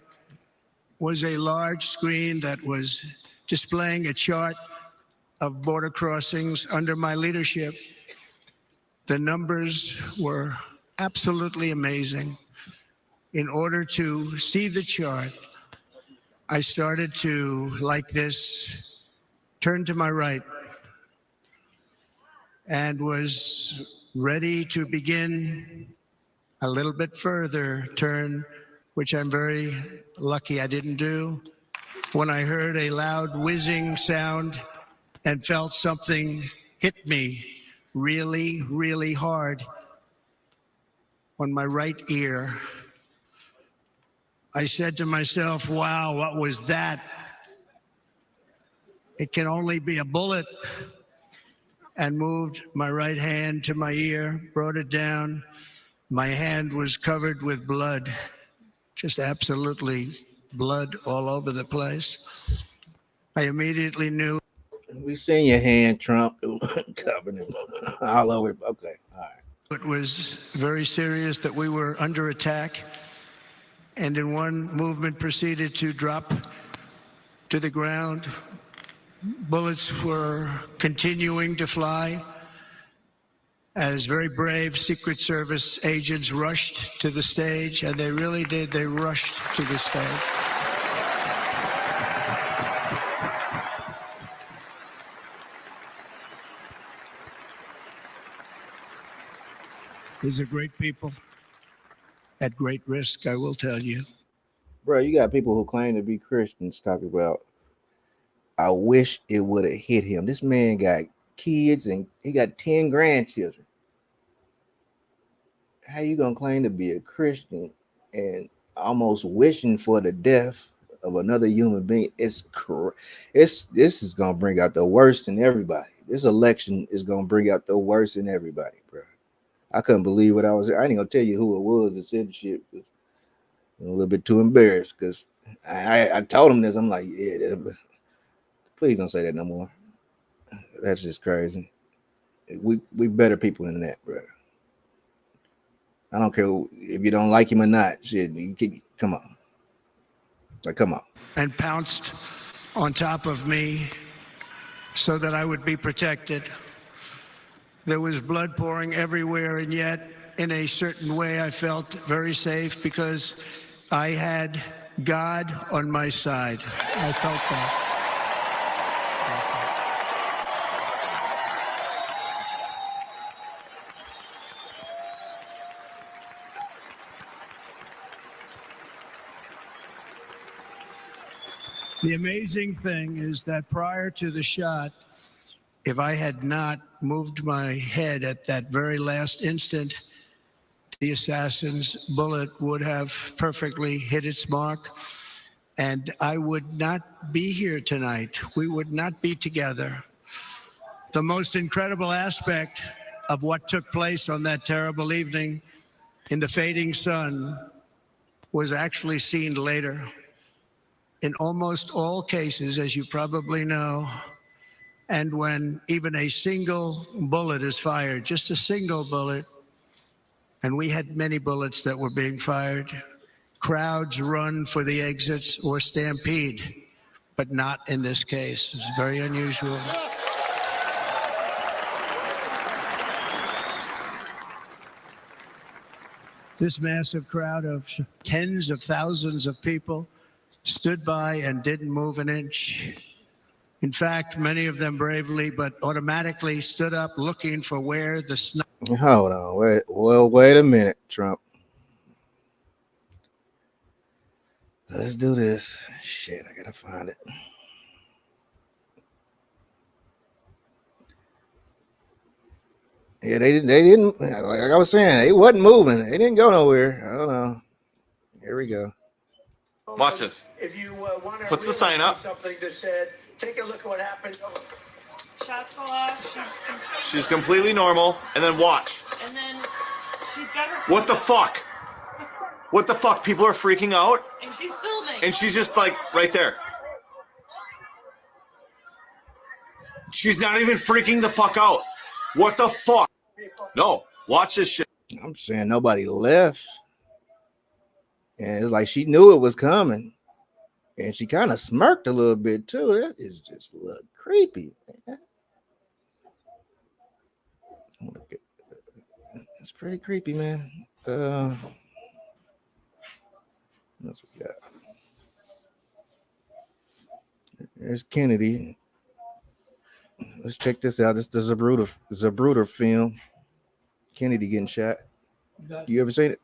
was a large screen that was displaying a chart of border crossings under my leadership. The numbers were absolutely amazing. In order to see the chart, I started to, like this, turn to my right and was ready to begin a little bit further turn, which I'm very lucky I didn't do, when I heard a loud whizzing sound and felt something hit me really, really hard on my right ear. I said to myself, wow, what was that? It can only be a bullet. And moved my right hand to my ear, brought it down. My hand was covered with blood, just absolutely blood all over the place. I immediately knew. We seen your hand, Trump, covered him all over. Okay, all right. It was very serious that we were under attack, and in one movement proceeded to drop to the ground. Bullets were continuing to fly as very brave Secret Service agents rushed to the stage, and they really did. They rushed to the stage. These are great people at great risk, I will tell you. Bro, you got people who claim to be Christians talking about, I wish it would have hit him. This man got kids and he got 10 grandchildren. How you gonna claim to be a Christian and almost wishing for the death of another human being? This is gonna bring out the worst in everybody. This election is gonna bring out the worst in everybody, bro. I couldn't believe what I was. I ain't gonna tell you who it was that said the shit. I'm a little bit too embarrassed because I told him this. I'm like, yeah, please don't say that no more. That's just crazy. We better people than that, bro. I don't care if you don't like him or not. Shit, come on. Like, come on. And pounced on top of me so that I would be protected. There was blood pouring everywhere, and yet, in a certain way, I felt very safe because I had God on my side. I felt that. The amazing thing is that prior to the shot, if I had not moved my head at that very last instant, the assassin's bullet would have perfectly hit its mark, and I would not be here tonight. We would not be together. The most incredible aspect of what took place on that terrible evening in the fading sun was actually seen later. In almost all cases, as you probably know, and when even a single bullet is fired, just a single bullet, and we had many bullets that were being fired, crowds run for the exits or stampede, but not in this case. It's very unusual. This massive crowd of tens of thousands of people stood by and didn't move an inch. In fact, many of them bravely, but automatically stood up looking for where the sniper. Hold on. Wait a minute, Trump. Let's do this. Shit, I gotta find it. Yeah, they didn't. Like I was saying, they wasn't moving. They didn't go nowhere. I don't know. Here we go. Watch this. If you want to puts the sign up. Something that said, take a look at what happened. Shots go off. She's completely normal, and then watch. And then she's got her. What the fuck? What the fuck? People are freaking out, And she's filming. and she's just like right there. She's not even freaking the fuck out. What the fuck? No, watch this shit. I'm saying nobody left. And it's like she knew it was coming. And she kind of smirked a little bit too. That is just a little creepy, man. It's pretty creepy, man. What else we got? There's Kennedy. Let's check this out. This is the Zapruder film. Kennedy getting shot. You ever seen it?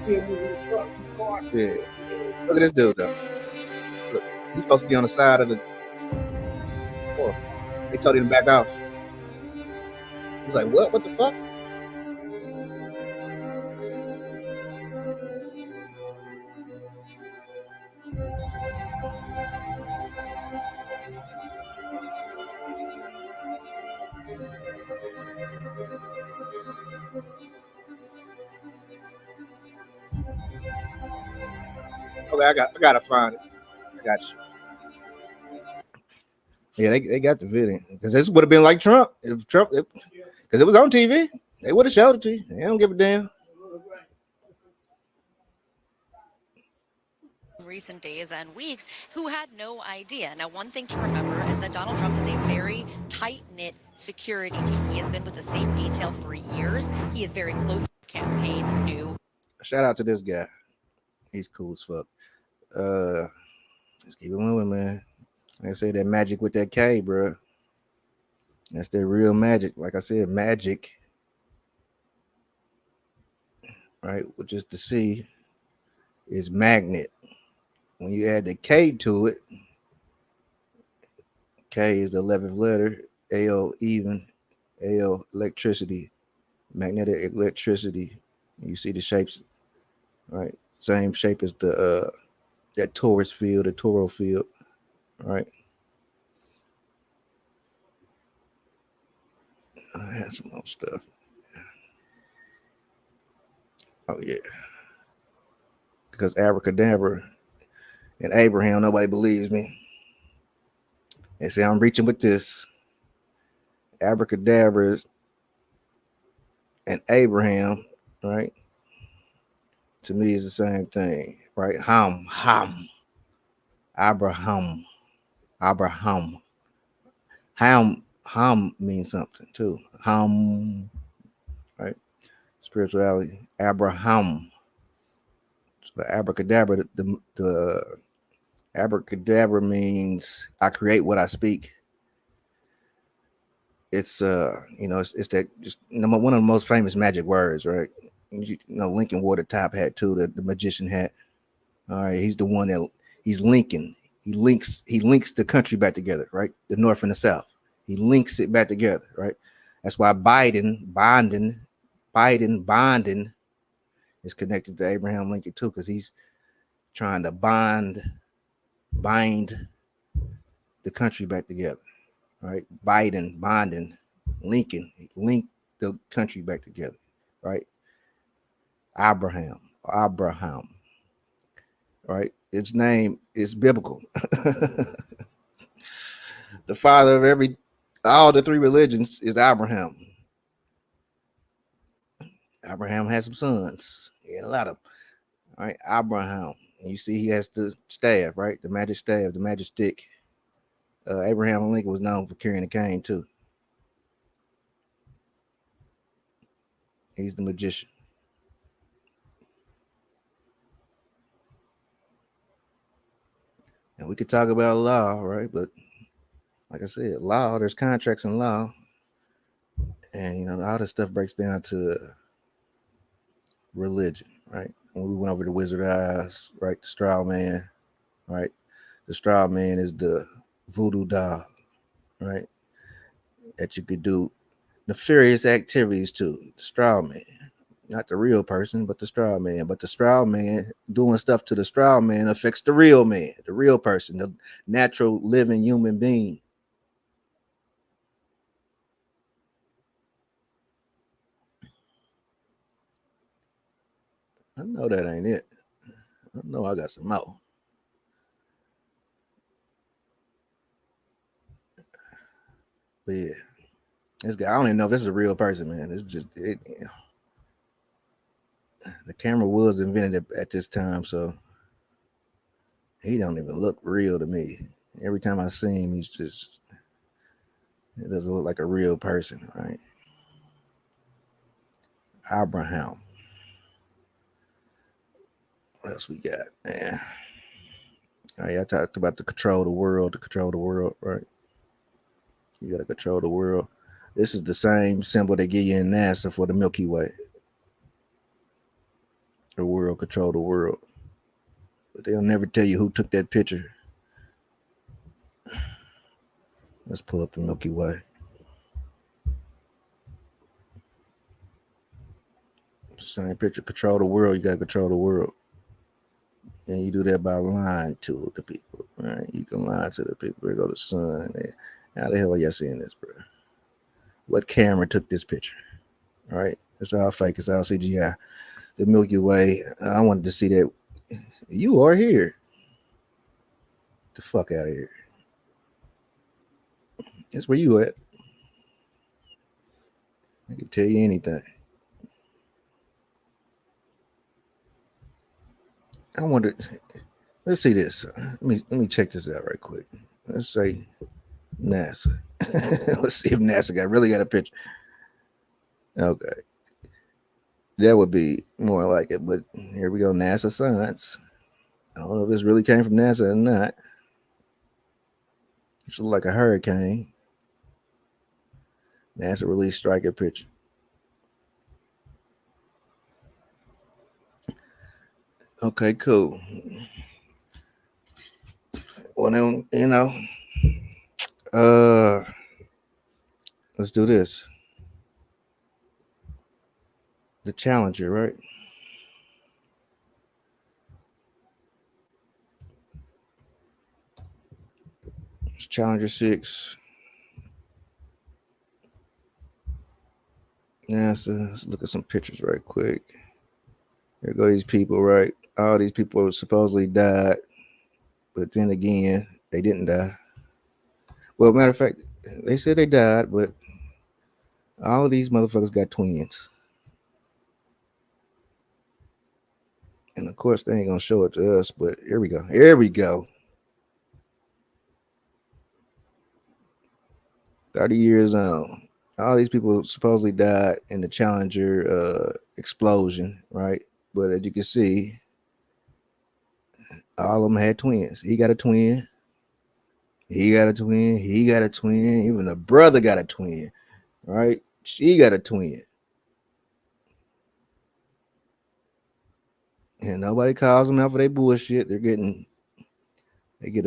Yeah. Look at this dude though. Look, he's supposed to be on the side of the floor. They told him to back off. He's like, what? What the fuck? Okay, I gotta find it. I got you. Yeah, they got the video because this would have been like Trump if Trump, because it was on TV. They would have showed it to you. They don't give a damn. Recent days and weeks who had no idea. Now, one thing to remember is that Donald Trump has a very tight-knit security team. He has been with the same detail for years. He is very close to the campaign, knew. Shout out to this guy. He's cool as fuck. Let's keep it moving, man. Like I said, that magic with that K, bro. That's that real magic. Like I said, magic, right? Which is the C is magnet. When you add the K to it, K is the 11th letter, AO even, AO electricity, magnetic electricity. You see the shapes, right? Same shape as the that torus field, the toro field, right? I had some more stuff. Oh yeah, because abracadabra and Abraham, nobody believes me. They say I'm reaching with this. Abracadabra and Abraham, right? To me, is the same thing, right? Ham, Abraham, Abraham. Ham means something too. Ham, right? Spirituality. Abraham. So the abracadabra, the abracadabra means I create what I speak. It's it's that just one of the most famous magic words, right? Lincoln wore the top hat too, the magician hat. All right, he's the one that he's linking. He links the country back together, right? The North and the South. He links it back together, right? That's why Biden bonding is connected to Abraham Lincoln too, because he's trying to bind the country back together, right? Biden bonding, Lincoln link the country back together, right? Abraham, right? Its name is biblical. The father of all the three religions is Abraham. Abraham has some sons. He had a lot of them. All right, Abraham. And you see he has the staff, right? The magic staff, the magic stick. Abraham Lincoln was known for carrying a cane too. He's the magician. And we could talk about law, right? But like I said, law, there's contracts in law. And all this stuff breaks down to religion, right? When we went over to Wizard of Oz, right? The straw man, right? The straw man is the voodoo doll, right? That you could do nefarious activities to. The straw man. Not the real person, but the straw man. But the straw man doing stuff to the straw man affects the real man, the real person, the natural living human being. I know that ain't it. I know I got some more. But yeah, this guy, I don't even know if this is a real person, man. It's just it. The camera was invented at this time, so he don't even look real to me. Every time I see him, it doesn't look like a real person, right? Abraham. What else we got? Yeah. All right, I talked about to control the world, right? You got to control the world. This is the same symbol they give you in NASA for the Milky Way. The world, control the world. But they'll never tell you who took that picture. Let's pull up the Milky Way. Same picture, control the world. You got to control the world. And you do that by lying to the people, right? You can lie to the people. They go to the sun. How the hell are y'all seeing this, bro? What camera took this picture? All right, it's all fake. It's all CGI. The Milky Way. I wanted to see that. You are here. Get the fuck out of here. That's where you at. I can tell you anything. I wonder. Let's see this. Let me check this out right quick. Let's say NASA. Let's see if NASA really got a picture. Okay. That would be more like it, but here we go. NASA science. I don't know if this really came from NASA or not. It should look like a hurricane. NASA released striker picture. Okay, cool. Well, then, let's do this. The Challenger, right? It's Challenger 6. Yeah, so let's look at some pictures right quick. Here go these people, right? All these people supposedly died, but then again, they didn't die. Well, matter of fact, they said they died, but all of these motherfuckers got twins. And of course, they ain't gonna show it to us, but here we go. Here we go. 30 years on. All these people supposedly died in the Challenger explosion, right? But as you can see, all of them had twins. He got a twin. He got a twin. He got a twin. Even the brother got a twin, right? She got a twin. And nobody calls them out for their bullshit. They get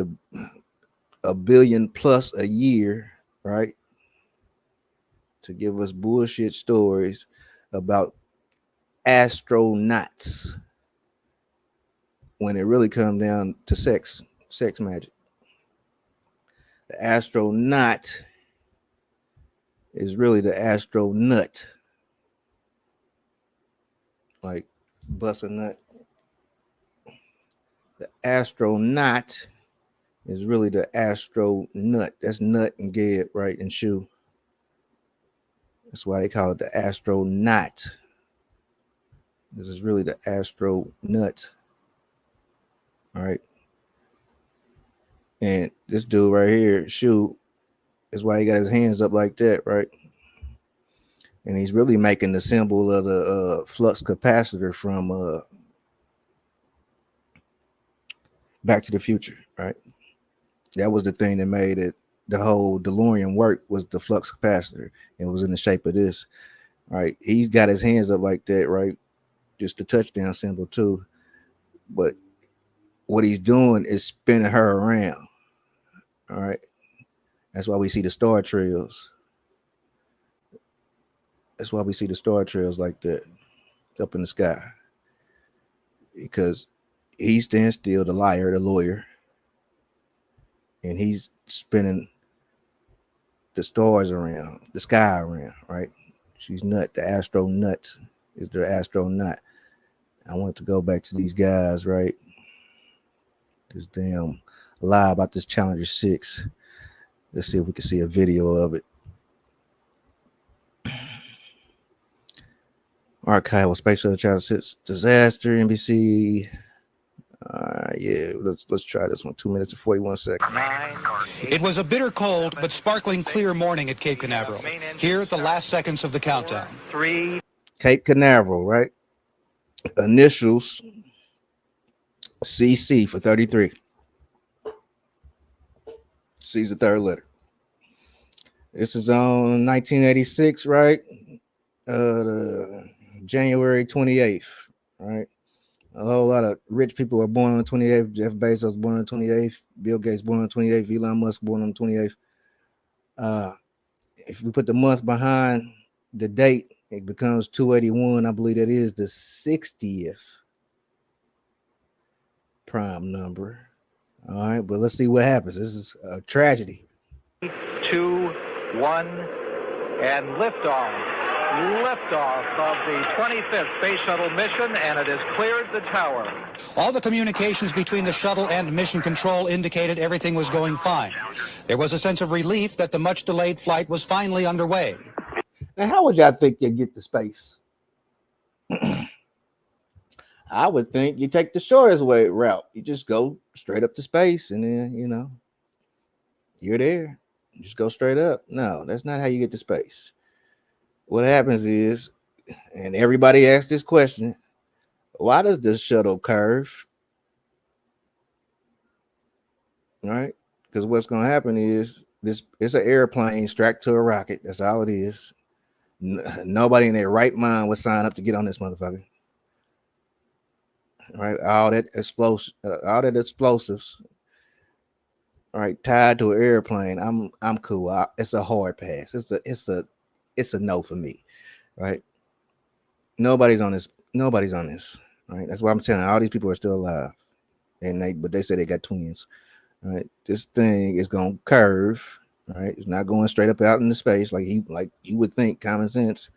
a billion plus a year, right? To give us bullshit stories about astronauts when it really comes down to sex magic. The astronaut is really the astronaut, like bust a nut. The astronaut is really the astronaut. That's nut and Geb, right? And shoe. That's why they call it the astronaut. This is really the astronaut. All right. And this dude right here, shoe, is why he got his hands up like that, right? And he's really making the symbol of the flux capacitor from Back to the Future, right? That was the thing that made it, the whole DeLorean work, was the flux capacitor. It was in the shape of this, right? He's got his hands up like that, right? Just the touchdown symbol too. But what he's doing is spinning her around, all right? That's why we see the star trails. That's why we see the star trails like that up in the sky. Because he stands still, the lawyer, and he's spinning the stars around, the sky around, right? She's nut, the astronaut is the astronaut. I want to go back to these guys, right? This damn lie about this Challenger 6. Let's see if we can see a video of it. Archival Space Shuttle Challenger 6 disaster, NBC. Yeah, let's try this one. 2 minutes and 41 seconds. It was a bitter cold but sparkling clear morning at Cape Canaveral. Here at the last seconds of the countdown. Cape Canaveral, right? Initials CC for 33. C's the third letter. This is on 1986, right? January 28th, right? A whole lot of rich people were born on the 28th. Jeff Bezos born on the 28th. Bill Gates born on the 28th. Elon Musk born on the 28th. If we put the month behind the date, it becomes 281. I believe that is the 60th prime number. All right, but let's see what happens. This is a tragedy. 2, 1, and liftoff. Liftoff of the 25th Space Shuttle mission, and it has cleared the tower. All the communications between the shuttle and mission control indicated everything was going fine. There was a sense of relief that the much-delayed flight was finally underway. Now, how would y'all think you get to space? I would think you take the shortest way route. You just go straight up to space, and then, you're there. You just go straight up. No, that's not how you get to space. What happens is, and everybody asks this question, why does the shuttle curve? All right, because what's going to happen is it's an airplane strapped to a rocket. That's all it is. Nobody in their right mind would sign up to get on this motherfucker. All right, all that explosives, all right, tied to an airplane. I'm cool. It's a hard pass. It's a no for me, right? Nobody's on this. Right? That's why I'm telling you, all these people are still alive, but they say they got twins, right? This thing is gonna curve, right? It's not going straight up out into space like you would think, common sense.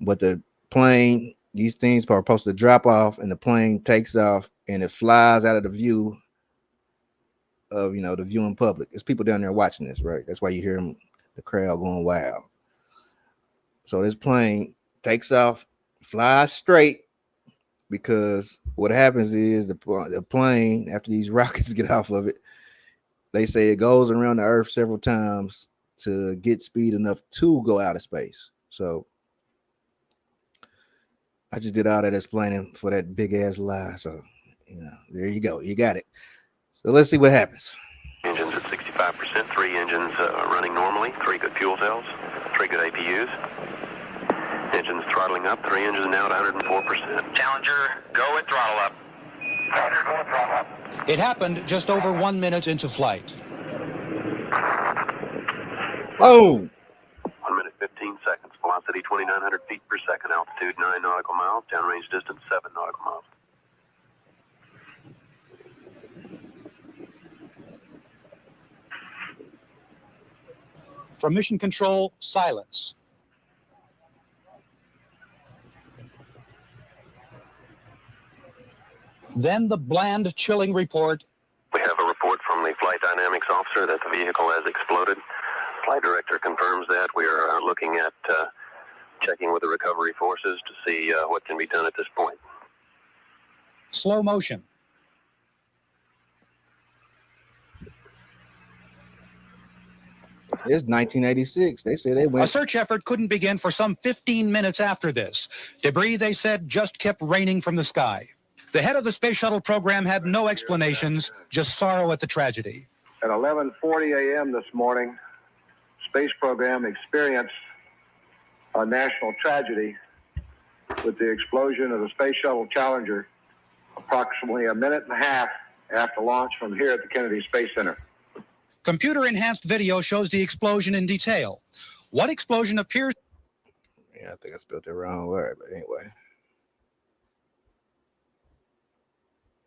but the plane, these things are supposed to drop off, and the plane takes off and it flies out of the view of, you know, the viewing public. There's people down there watching this, right? That's why you hear the crowd going wild. So this plane takes off, flies straight, because what happens is the plane, after these rockets get off of it, they say it goes around the earth several times to get speed enough to go out of space. So I just did all that explaining for that big ass lie. So, you know, there you go. You got it. So let's see what happens. Engines at 65%, 3 engines running normally, 3 good fuel cells, 3 good APUs. Engines throttling up, 3 engines now at 104%. Challenger, go at throttle up. Challenger, go at throttle up. It happened just over 1 minute into flight. Boom. 1 minute, 15 seconds. Velocity 2,900 feet per second. Altitude 9 nautical miles. Downrange distance 7 nautical miles. From Mission Control, silence. Then the bland, chilling report. We have a report from the flight dynamics officer that the vehicle has exploded. Flight director confirms that. We are looking at checking with the recovery forces to see what can be done at this point. Slow motion. It's 1986. They say they went. A search effort couldn't begin for some 15 minutes after this. Debris, they said, just kept raining from the sky. The head of the space shuttle program had no explanations, just sorrow at the tragedy. At 11:40 a.m. this morning, space program experienced a national tragedy with the explosion of the Space Shuttle Challenger approximately a minute and a half after launch from here at the Kennedy Space Center. Computer-enhanced video shows the explosion in detail. What explosion appears... Yeah, I think I spelled the wrong word, but anyway.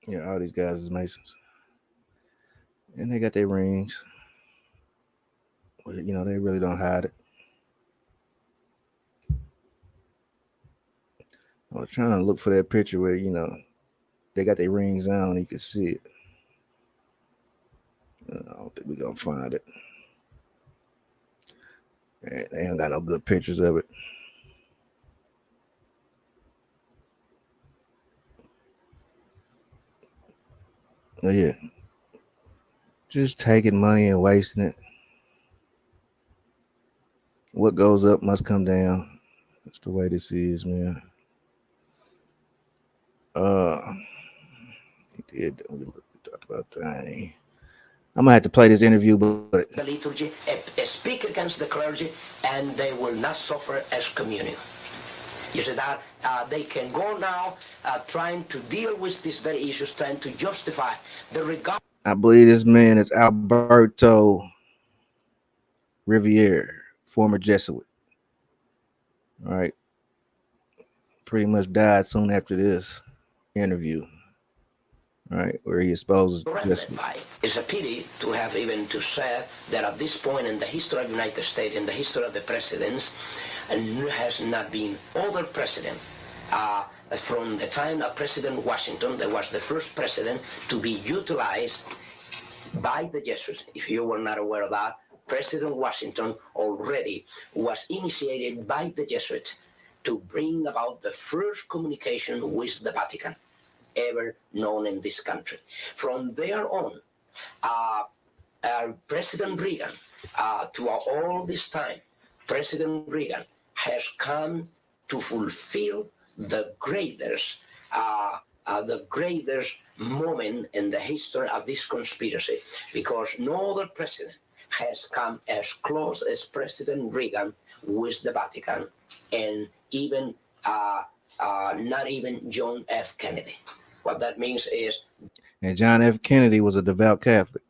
Yeah, all these guys is Masons. And they got their rings. Well, you know, they really don't hide it. I was trying to look for that picture where, you know, they got their rings on. You can see it. I don't think we're going to find it. They ain't got no good pictures of it. Oh, yeah. Just taking money and wasting it. What goes up must come down. That's the way this is, man. We talked about that. I'm gonna have to play this interview, but the liturgy, speak against the clergy, and they will not suffer excommunion. You see that they can go now trying to deal with these very issues, trying to justify the regard. I believe this man is Alberto Riviere, former Jesuit. All right, pretty much died soon after this interview. Right, where he exposes Jesuit. It's a pity to have even to say that at this point in the history of the United States, in the history of the presidents, has not been other president from the time of President Washington, that was the first president to be utilized by the Jesuits. If you were not aware of that, President Washington already was initiated by the Jesuits to bring about the first communication with the Vatican ever known in this country. From there on, President Reagan, to all this time, President Reagan has come to fulfill the greatest moment in the history of this conspiracy, because no other president has come as close as President Reagan with the Vatican, and even not even John F. Kennedy. What that means is... And John F. Kennedy was a devout Catholic.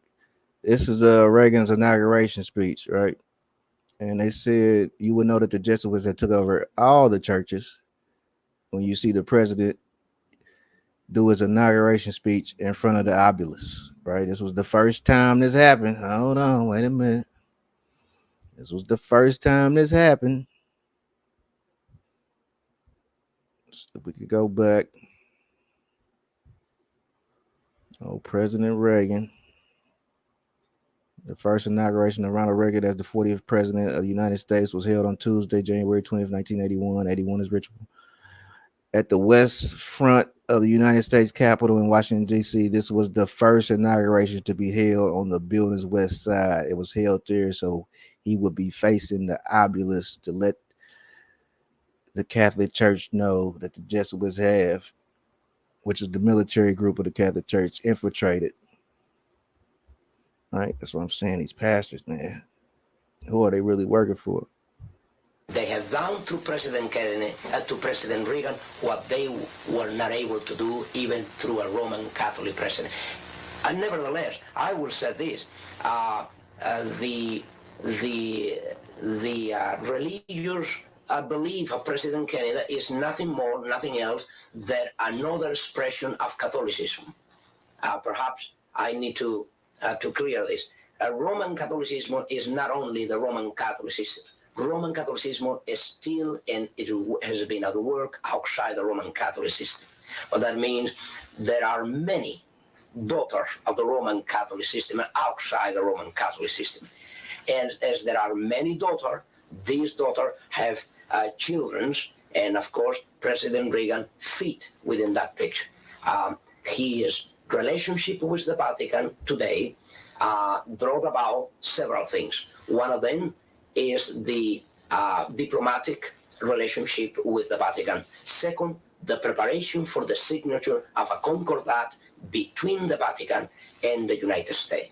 This is Reagan's inauguration speech, right? And they said you would know that the Jesuits had took over all the churches when you see the president do his inauguration speech in front of the obelisk, right? This was the first time this happened. Hold on, wait a minute. This was the first time this happened. If we could go back. Oh, President Reagan. The first inauguration of Ronald Reagan as the 40th president of the United States was held on Tuesday, January 20th, 1981. 81 is ritual. At the west front of the United States Capitol in Washington, D.C. This was the first inauguration to be held on the building's west side. It was held there so he would be facing the obelisk to let the Catholic Church know that the Jesuits have, which is the military group of the Catholic Church, infiltrated. All right, that's what I'm saying. These pastors, man, who are they really working for? They have done through President Kennedy to President Reagan what they were not able to do even through a Roman Catholic president. And nevertheless, I will say this: the religious belief of President Kennedy is nothing more, nothing else than another expression of Catholicism. Perhaps I need to clear this. Roman Catholicism is not only the Roman Catholic system. Roman Catholicism is still, and it has been at work outside the Roman Catholic system. But that means there are many daughters of the Roman Catholic system outside the Roman Catholic system. And as there are many daughters, these daughters have children, and of course, President Reagan fit within that picture. His relationship with the Vatican today brought about several things. One of them is the diplomatic relationship with the Vatican. Second, the preparation for the signature of a concordat between the Vatican and the United States.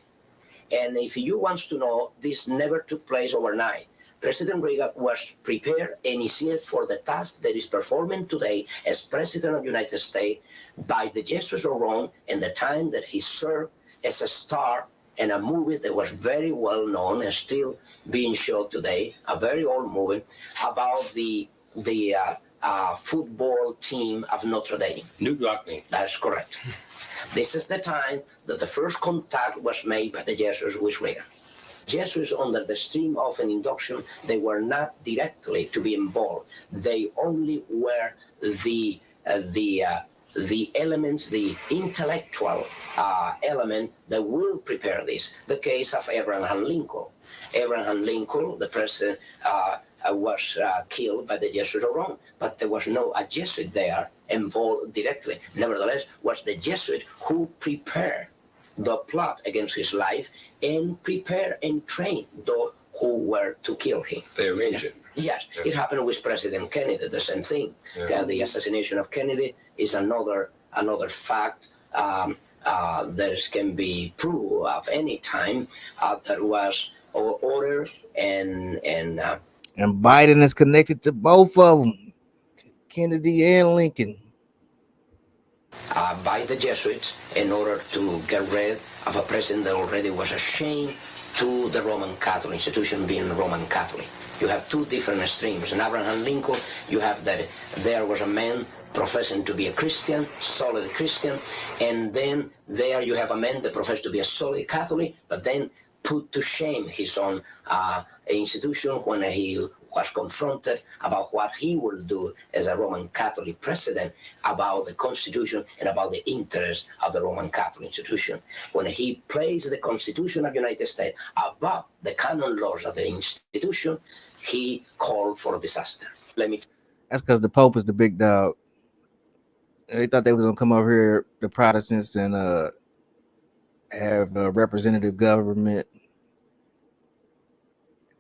And if you want to know, this never took place overnight. President Reagan was prepared and initiated for the task that is performing today as President of the United States by the Jesuits of Rome and the time that he served as a star in a movie that was very well known and still being shown today, a very old movie about the football team of Notre Dame. New Rockney. That's correct. This is the time that the first contact was made by the Jesuits with Reagan. Jesuits, under the stream of an induction, they were not directly to be involved. They only were the elements, the intellectual element that will prepare this. The case of Abraham Lincoln. Abraham Lincoln, the president, was killed by the Jesuits of Rome, but there was no a Jesuit there involved directly. Nevertheless, was the Jesuit who prepared the plot against his life and prepared and trained those who were to kill him. They arranged it. Yes, it happened with President Kennedy, the same thing. The assassination of Kennedy is another fact that can be proved of any time that was ordered and Biden is connected to both of them, Kennedy and Lincoln. By the Jesuits in order to get rid of a president that already was ashamed to the Roman Catholic institution being Roman Catholic. You have two different extremes. In Abraham Lincoln, you have that there was a man professing to be a Christian, solid Christian, and then there you have a man that professed to be a solid Catholic, but then put to shame his own institution when he was confronted about what he will do as a Roman Catholic president about the Constitution and about the interests of the Roman Catholic institution. When he placed the Constitution of the United States above the canon laws of the institution, he called for disaster. That's because the Pope is the big dog. They thought they was gonna come over here, the Protestants, and have a representative government,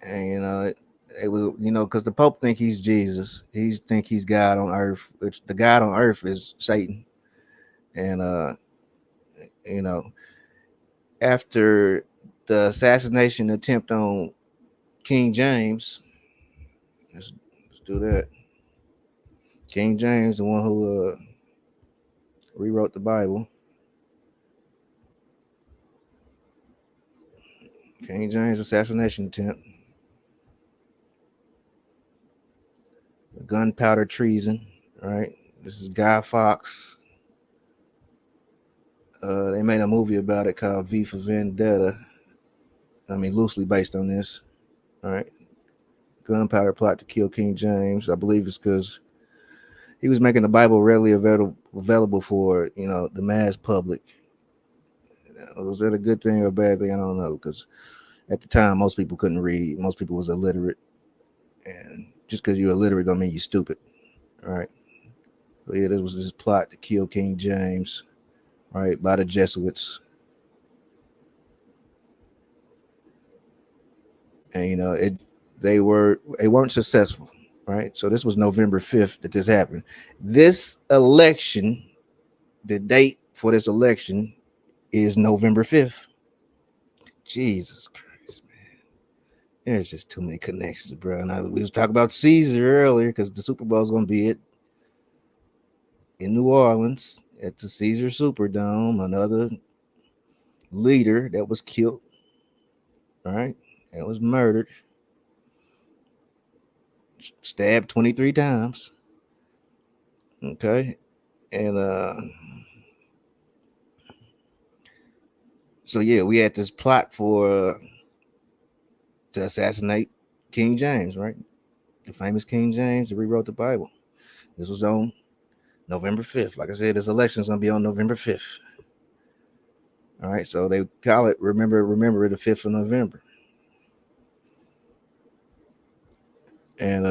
and it was, because the Pope think he's Jesus. He think he's God on earth, which the God on earth is Satan. And after the assassination attempt on King James, let's do that. King James, the one who rewrote the Bible. King James assassination attempt. Gunpowder treason, right? This is Guy Fawkes. They made a movie about it called V for Vendetta. Loosely based on this. All right. Gunpowder plot to kill King James. I believe it's because he was making the Bible readily available for, you know, the mass public. Was that a good thing or a bad thing? I don't know, because at the time most people couldn't read. Most people was illiterate, and just because you're illiterate don't mean you're stupid. All right. So yeah, this was this plot to kill King James, right, by the Jesuits. And you know, they weren't successful, right? So this was November 5th that this happened. This election, the date for this election is November 5th. Jesus Christ, man. There's just too many connections, bro. Now, we was talking about Caesar earlier because the Super Bowl is going to be in New Orleans at the Caesar Superdome. Another leader that was killed, right? That was murdered, stabbed 23 times. Okay. And so yeah, we had this plot for to assassinate King James, right? The famous King James that rewrote the Bible. This was on November 5th. Like I said, this election is going to be on November 5th. All right, so they call it remember the 5th of November. And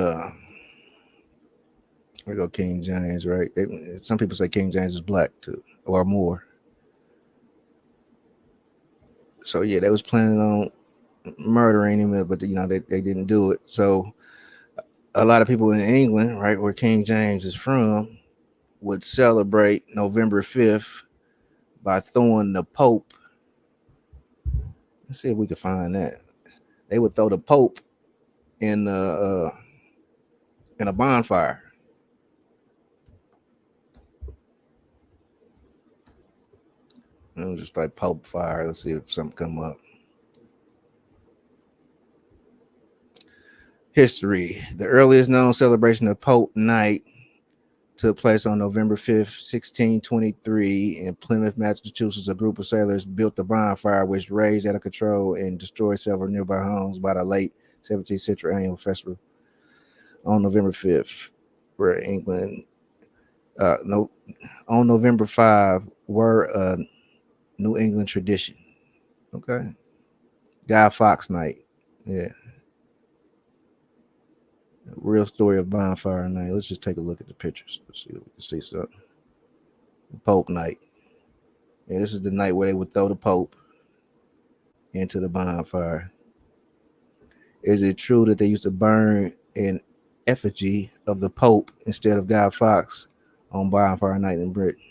we go King James, right? Some people say King James is black too, or more. So yeah, they was planning on murdering him, but you know they didn't do it. So a lot of people in England, right, where King James is from, would celebrate November 5th by throwing the Pope. Let's see if we can find that. They would throw the Pope in a bonfire. It was just like Pope fire. Let's see if something come up. History. The earliest known celebration of Pope Night took place on November 5th, 1623 in Plymouth, Massachusetts. A group of sailors built a bonfire which raged out of control and destroyed several nearby homes by the late 17th century annual festival on November 5th, where England, on November 5 were a New England tradition. Okay. Guy Fawkes Night. Yeah. Real story of bonfire night. Let's just take a look at the pictures. Let's see if we can see something. Pope Night. Yeah, this is the night where they would throw the Pope into the bonfire. Is it true that they used to burn an effigy of the Pope instead of Guy Fawkes on bonfire night in Britain?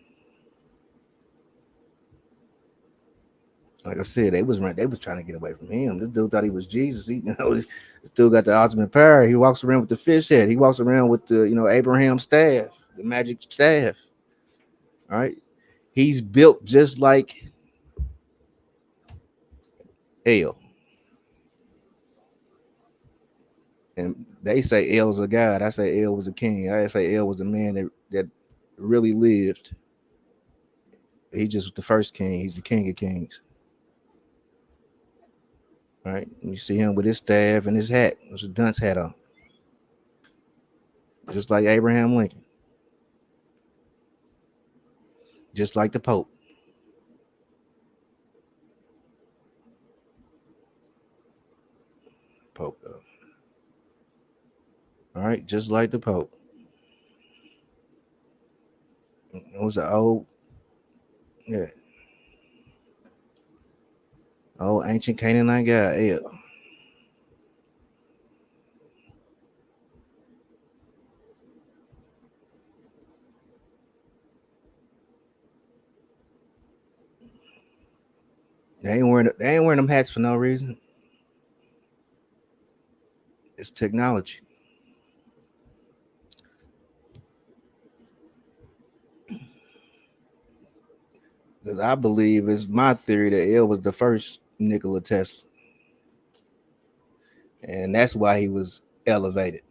Like I said, they was trying to get away from him. This dude thought he was Jesus. He, this dude got the ultimate power. He walks around with the fish head. He walks around with the, Abraham's staff, the magic staff. All right. He's built just like El. And they say El is a god. I say El was a king. I say El was the man that really lived. He just was the first king. He's the king of kings. Right, you see him with his staff and his hat. There's a dunce hat on, just like Abraham Lincoln, just like the Pope. Pope, though. All right, just like the Pope. It was an old, yeah. Oh, ancient Canaanite guy, El. They ain't wearing them hats for no reason. It's technology. Because I believe it's my theory that El was the first Nikola Tesla. And that's why he was elevated.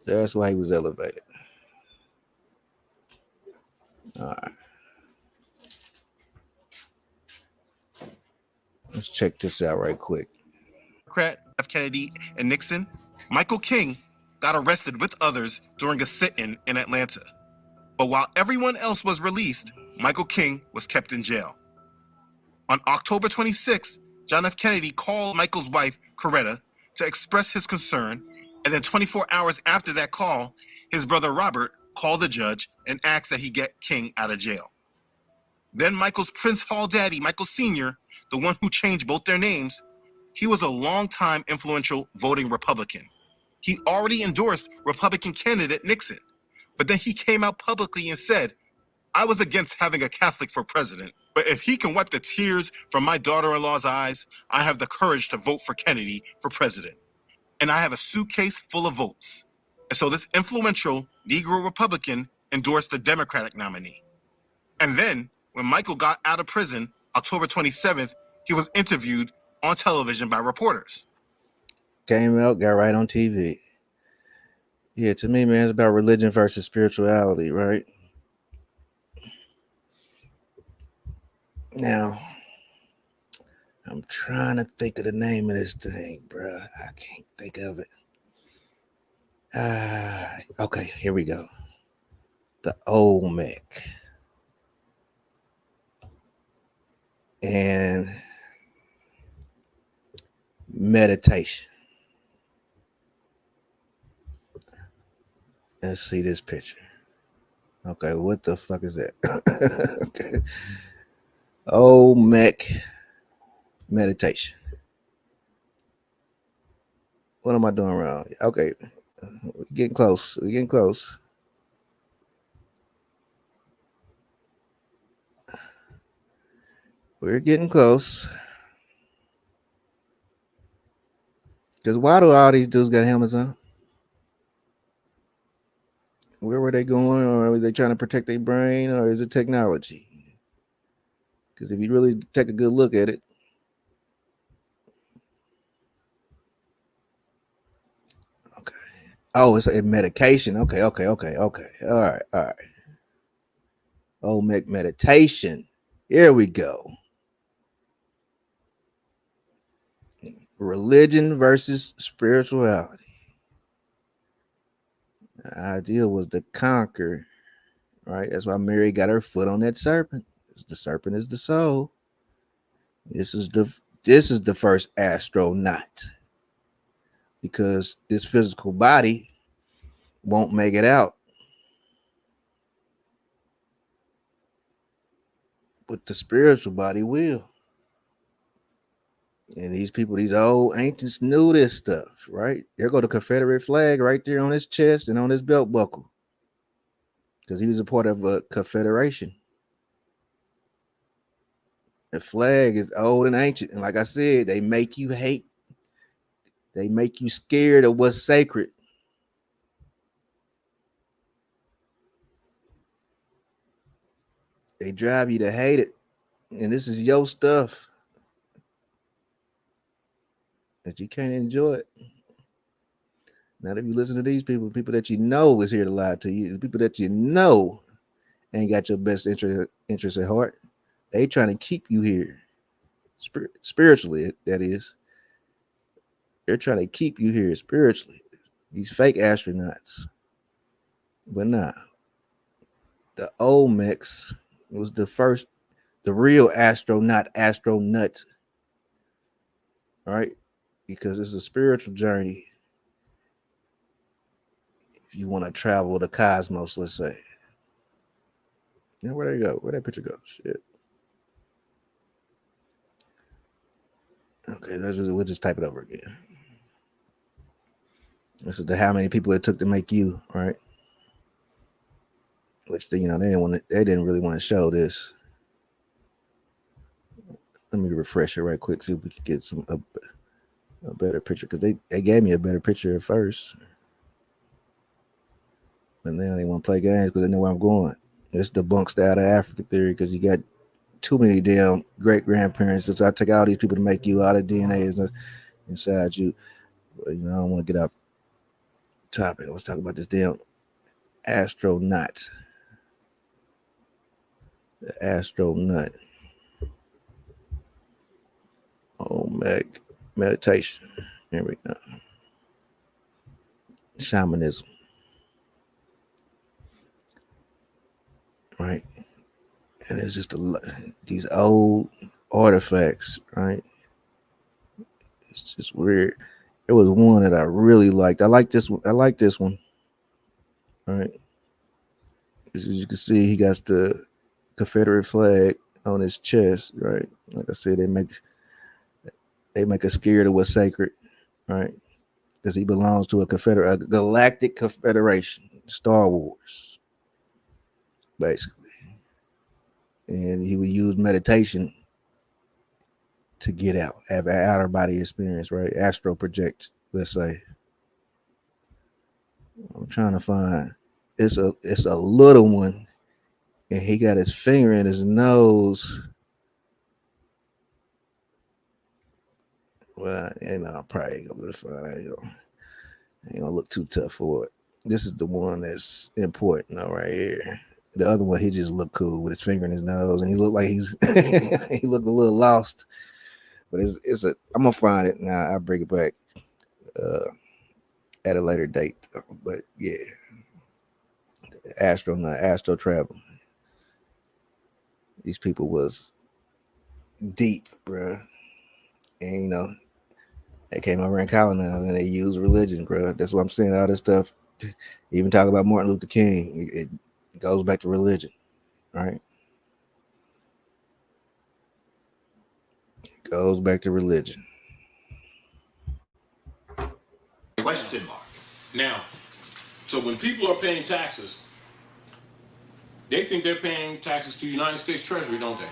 That's why he was elevated. All right. Let's check this out right quick. Democrat Kennedy and Nixon, Michael King got arrested with others during a sit-in in Atlanta. But while everyone else was released, Michael King was kept in jail. On October 26, John F. Kennedy called Michael's wife, Coretta, to express his concern, and then 24 hours after that call, his brother Robert called the judge and asked that he get King out of jail. Then Michael's Prince Hall daddy, Michael Sr., the one who changed both their names, he was a longtime influential voting Republican. He already endorsed Republican candidate Nixon, but then he came out publicly and said, I was against having a Catholic for president, but if he can wipe the tears from my daughter-in-law's eyes, I have the courage to vote for Kennedy for president. And I have a suitcase full of votes. And so this influential Negro Republican endorsed the Democratic nominee. And then, when Michael got out of prison, October 27th, he was interviewed on television by reporters. Came out, got right on TV. Yeah, to me, man, it's about religion versus spirituality, right? Now, I'm trying to think of the name of this thing, bruh. I can't think of it. Okay, here we go. The Olmec. And meditation. Let's see this picture. Okay, what the fuck is that? Okay. Olmec meditation. What am I doing wrong? Okay, we're getting close. We're getting close. We're getting close. Because why do all these dudes got helmets on? Where were they going? Or are they trying to protect their brain? Or is it technology? Because if you really take a good look at it, okay. Oh, it's a medication. Okay. All right. Oh, meditation. Here we go. Religion versus spirituality. The idea was to conquer, right? That's why Mary got her foot on that serpent. The serpent is the soul. This is the first astronaut, because this physical body won't make it out, but the spiritual body will. And these people, these old ancients, knew this stuff, right? There go the Confederate flag right there on his chest and on his belt buckle, because he was a part of a confederation. The flag is old and ancient, and like I said, they make you hate. They make you scared of what's sacred. They drive you to hate it, and this is your stuff. That you can't enjoy it. Not if you listen to these people that you know is here to lie to you, the people that you know ain't got your best interest at heart. They trying to keep you here, spiritually. That is, they're trying to keep you here spiritually. These fake astronauts, but nah. The Olmecs was the first, the real astronaut. All right. Because it's a spiritual journey. If you want to travel the cosmos, let's say. You know, where they go? Where that picture go? Shit. Okay, we'll just type it over again. This is how many people it took to make you, right? Which, you know, they didn't really want to show this. Let me refresh it right quick, see if we can get a better picture, because they gave me a better picture at first, but now they want to play games because they know where I'm going. This debunks the out of Africa theory, because you got too many damn great grandparents. So I take all these people to make you, all the DNA is inside you. But, you know, I don't want to get off topic. I was talking about this damn astronaut. The astronaut. Olmec meditation. Here we go. Shamanism. Right. And it's just these old artifacts, right? It's just weird. It was one that I really liked. I like this one. I like this one. All right. As you can see, he got the Confederate flag on his chest, right? Like I said, they make us scared of what's sacred, right? Because he belongs to a galactic confederation, Star Wars, basically. And he would use meditation to get out, have an outer body experience, right? Astral project, let's say. I'm trying to find. It's a little one, and he got his finger in his nose. Well, I probably ain't gonna be able to find it. Ain't gonna look too tough for it. This is the one that's important, though, right here. The other one, he just looked cool with his finger in his nose, and he looked like he looked a little lost. But I'm gonna find it now. I'll bring it back at a later date. But yeah, astro travel. These people was deep, bro. And they came over in colonized and they used religion, bro. That's what I'm saying. All this stuff, even talk about Martin Luther King, it goes back to religion, right? It goes back to religion. Question mark. Now, so when people are paying taxes, they think they're paying taxes to the United States Treasury, don't they?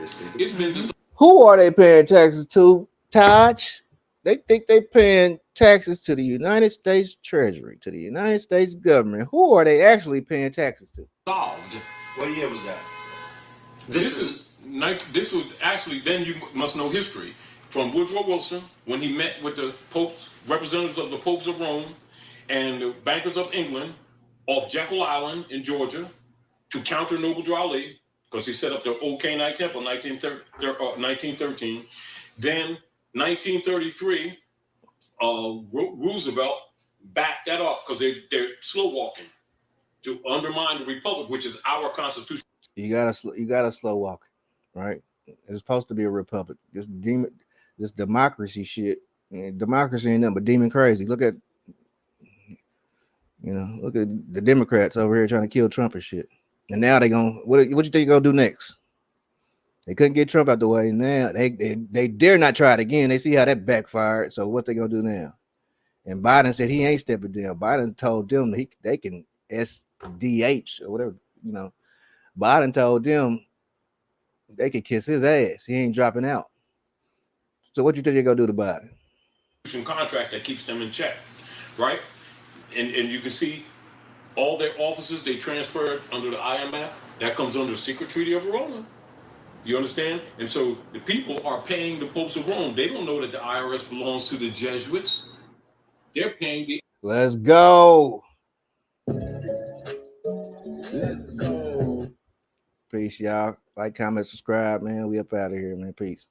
Yes, they do. It's been designed. Who are they paying taxes to, Taj? They think they paying taxes to the United States Treasury, to the United States government. Who are they actually paying taxes to? Solved. What year was that? This was actually, then you must know history. From Woodrow Wilson, when he met with the popes, representatives of the popes of Rome and the bankers of England off Jekyll Island in Georgia to counter Noble Drew Ali, because he set up the Old Canaanite Temple in 1913. Then 1933, Roosevelt backed that up because they're slow walking to undermine the republic, which is our constitution. You gotta slow walk, right? It's supposed to be a republic. This democracy shit. Democracy ain't nothing but demon crazy. Look at the Democrats over here trying to kill Trump and shit. And now they gonna what you think you're gonna do next? They couldn't get Trump out the way. Now they dare not try it again. They see how that backfired. So what they gonna do now? And Biden said he ain't stepping down. Biden told them they can SDH or whatever, Biden told them they could kiss his ass. He ain't dropping out. So what you think they're gonna do to Biden? Contract that keeps them in check, right? And you can see all their offices they transferred under the IMF. That comes under the Secret Treaty of Verona. You understand? And so the people are paying the popes of Rome. They don't know that the IRS belongs to the Jesuits. They're paying the. Let's go. Let's go. Peace, y'all. Like, comment, subscribe, man. We up out of here, man. Peace.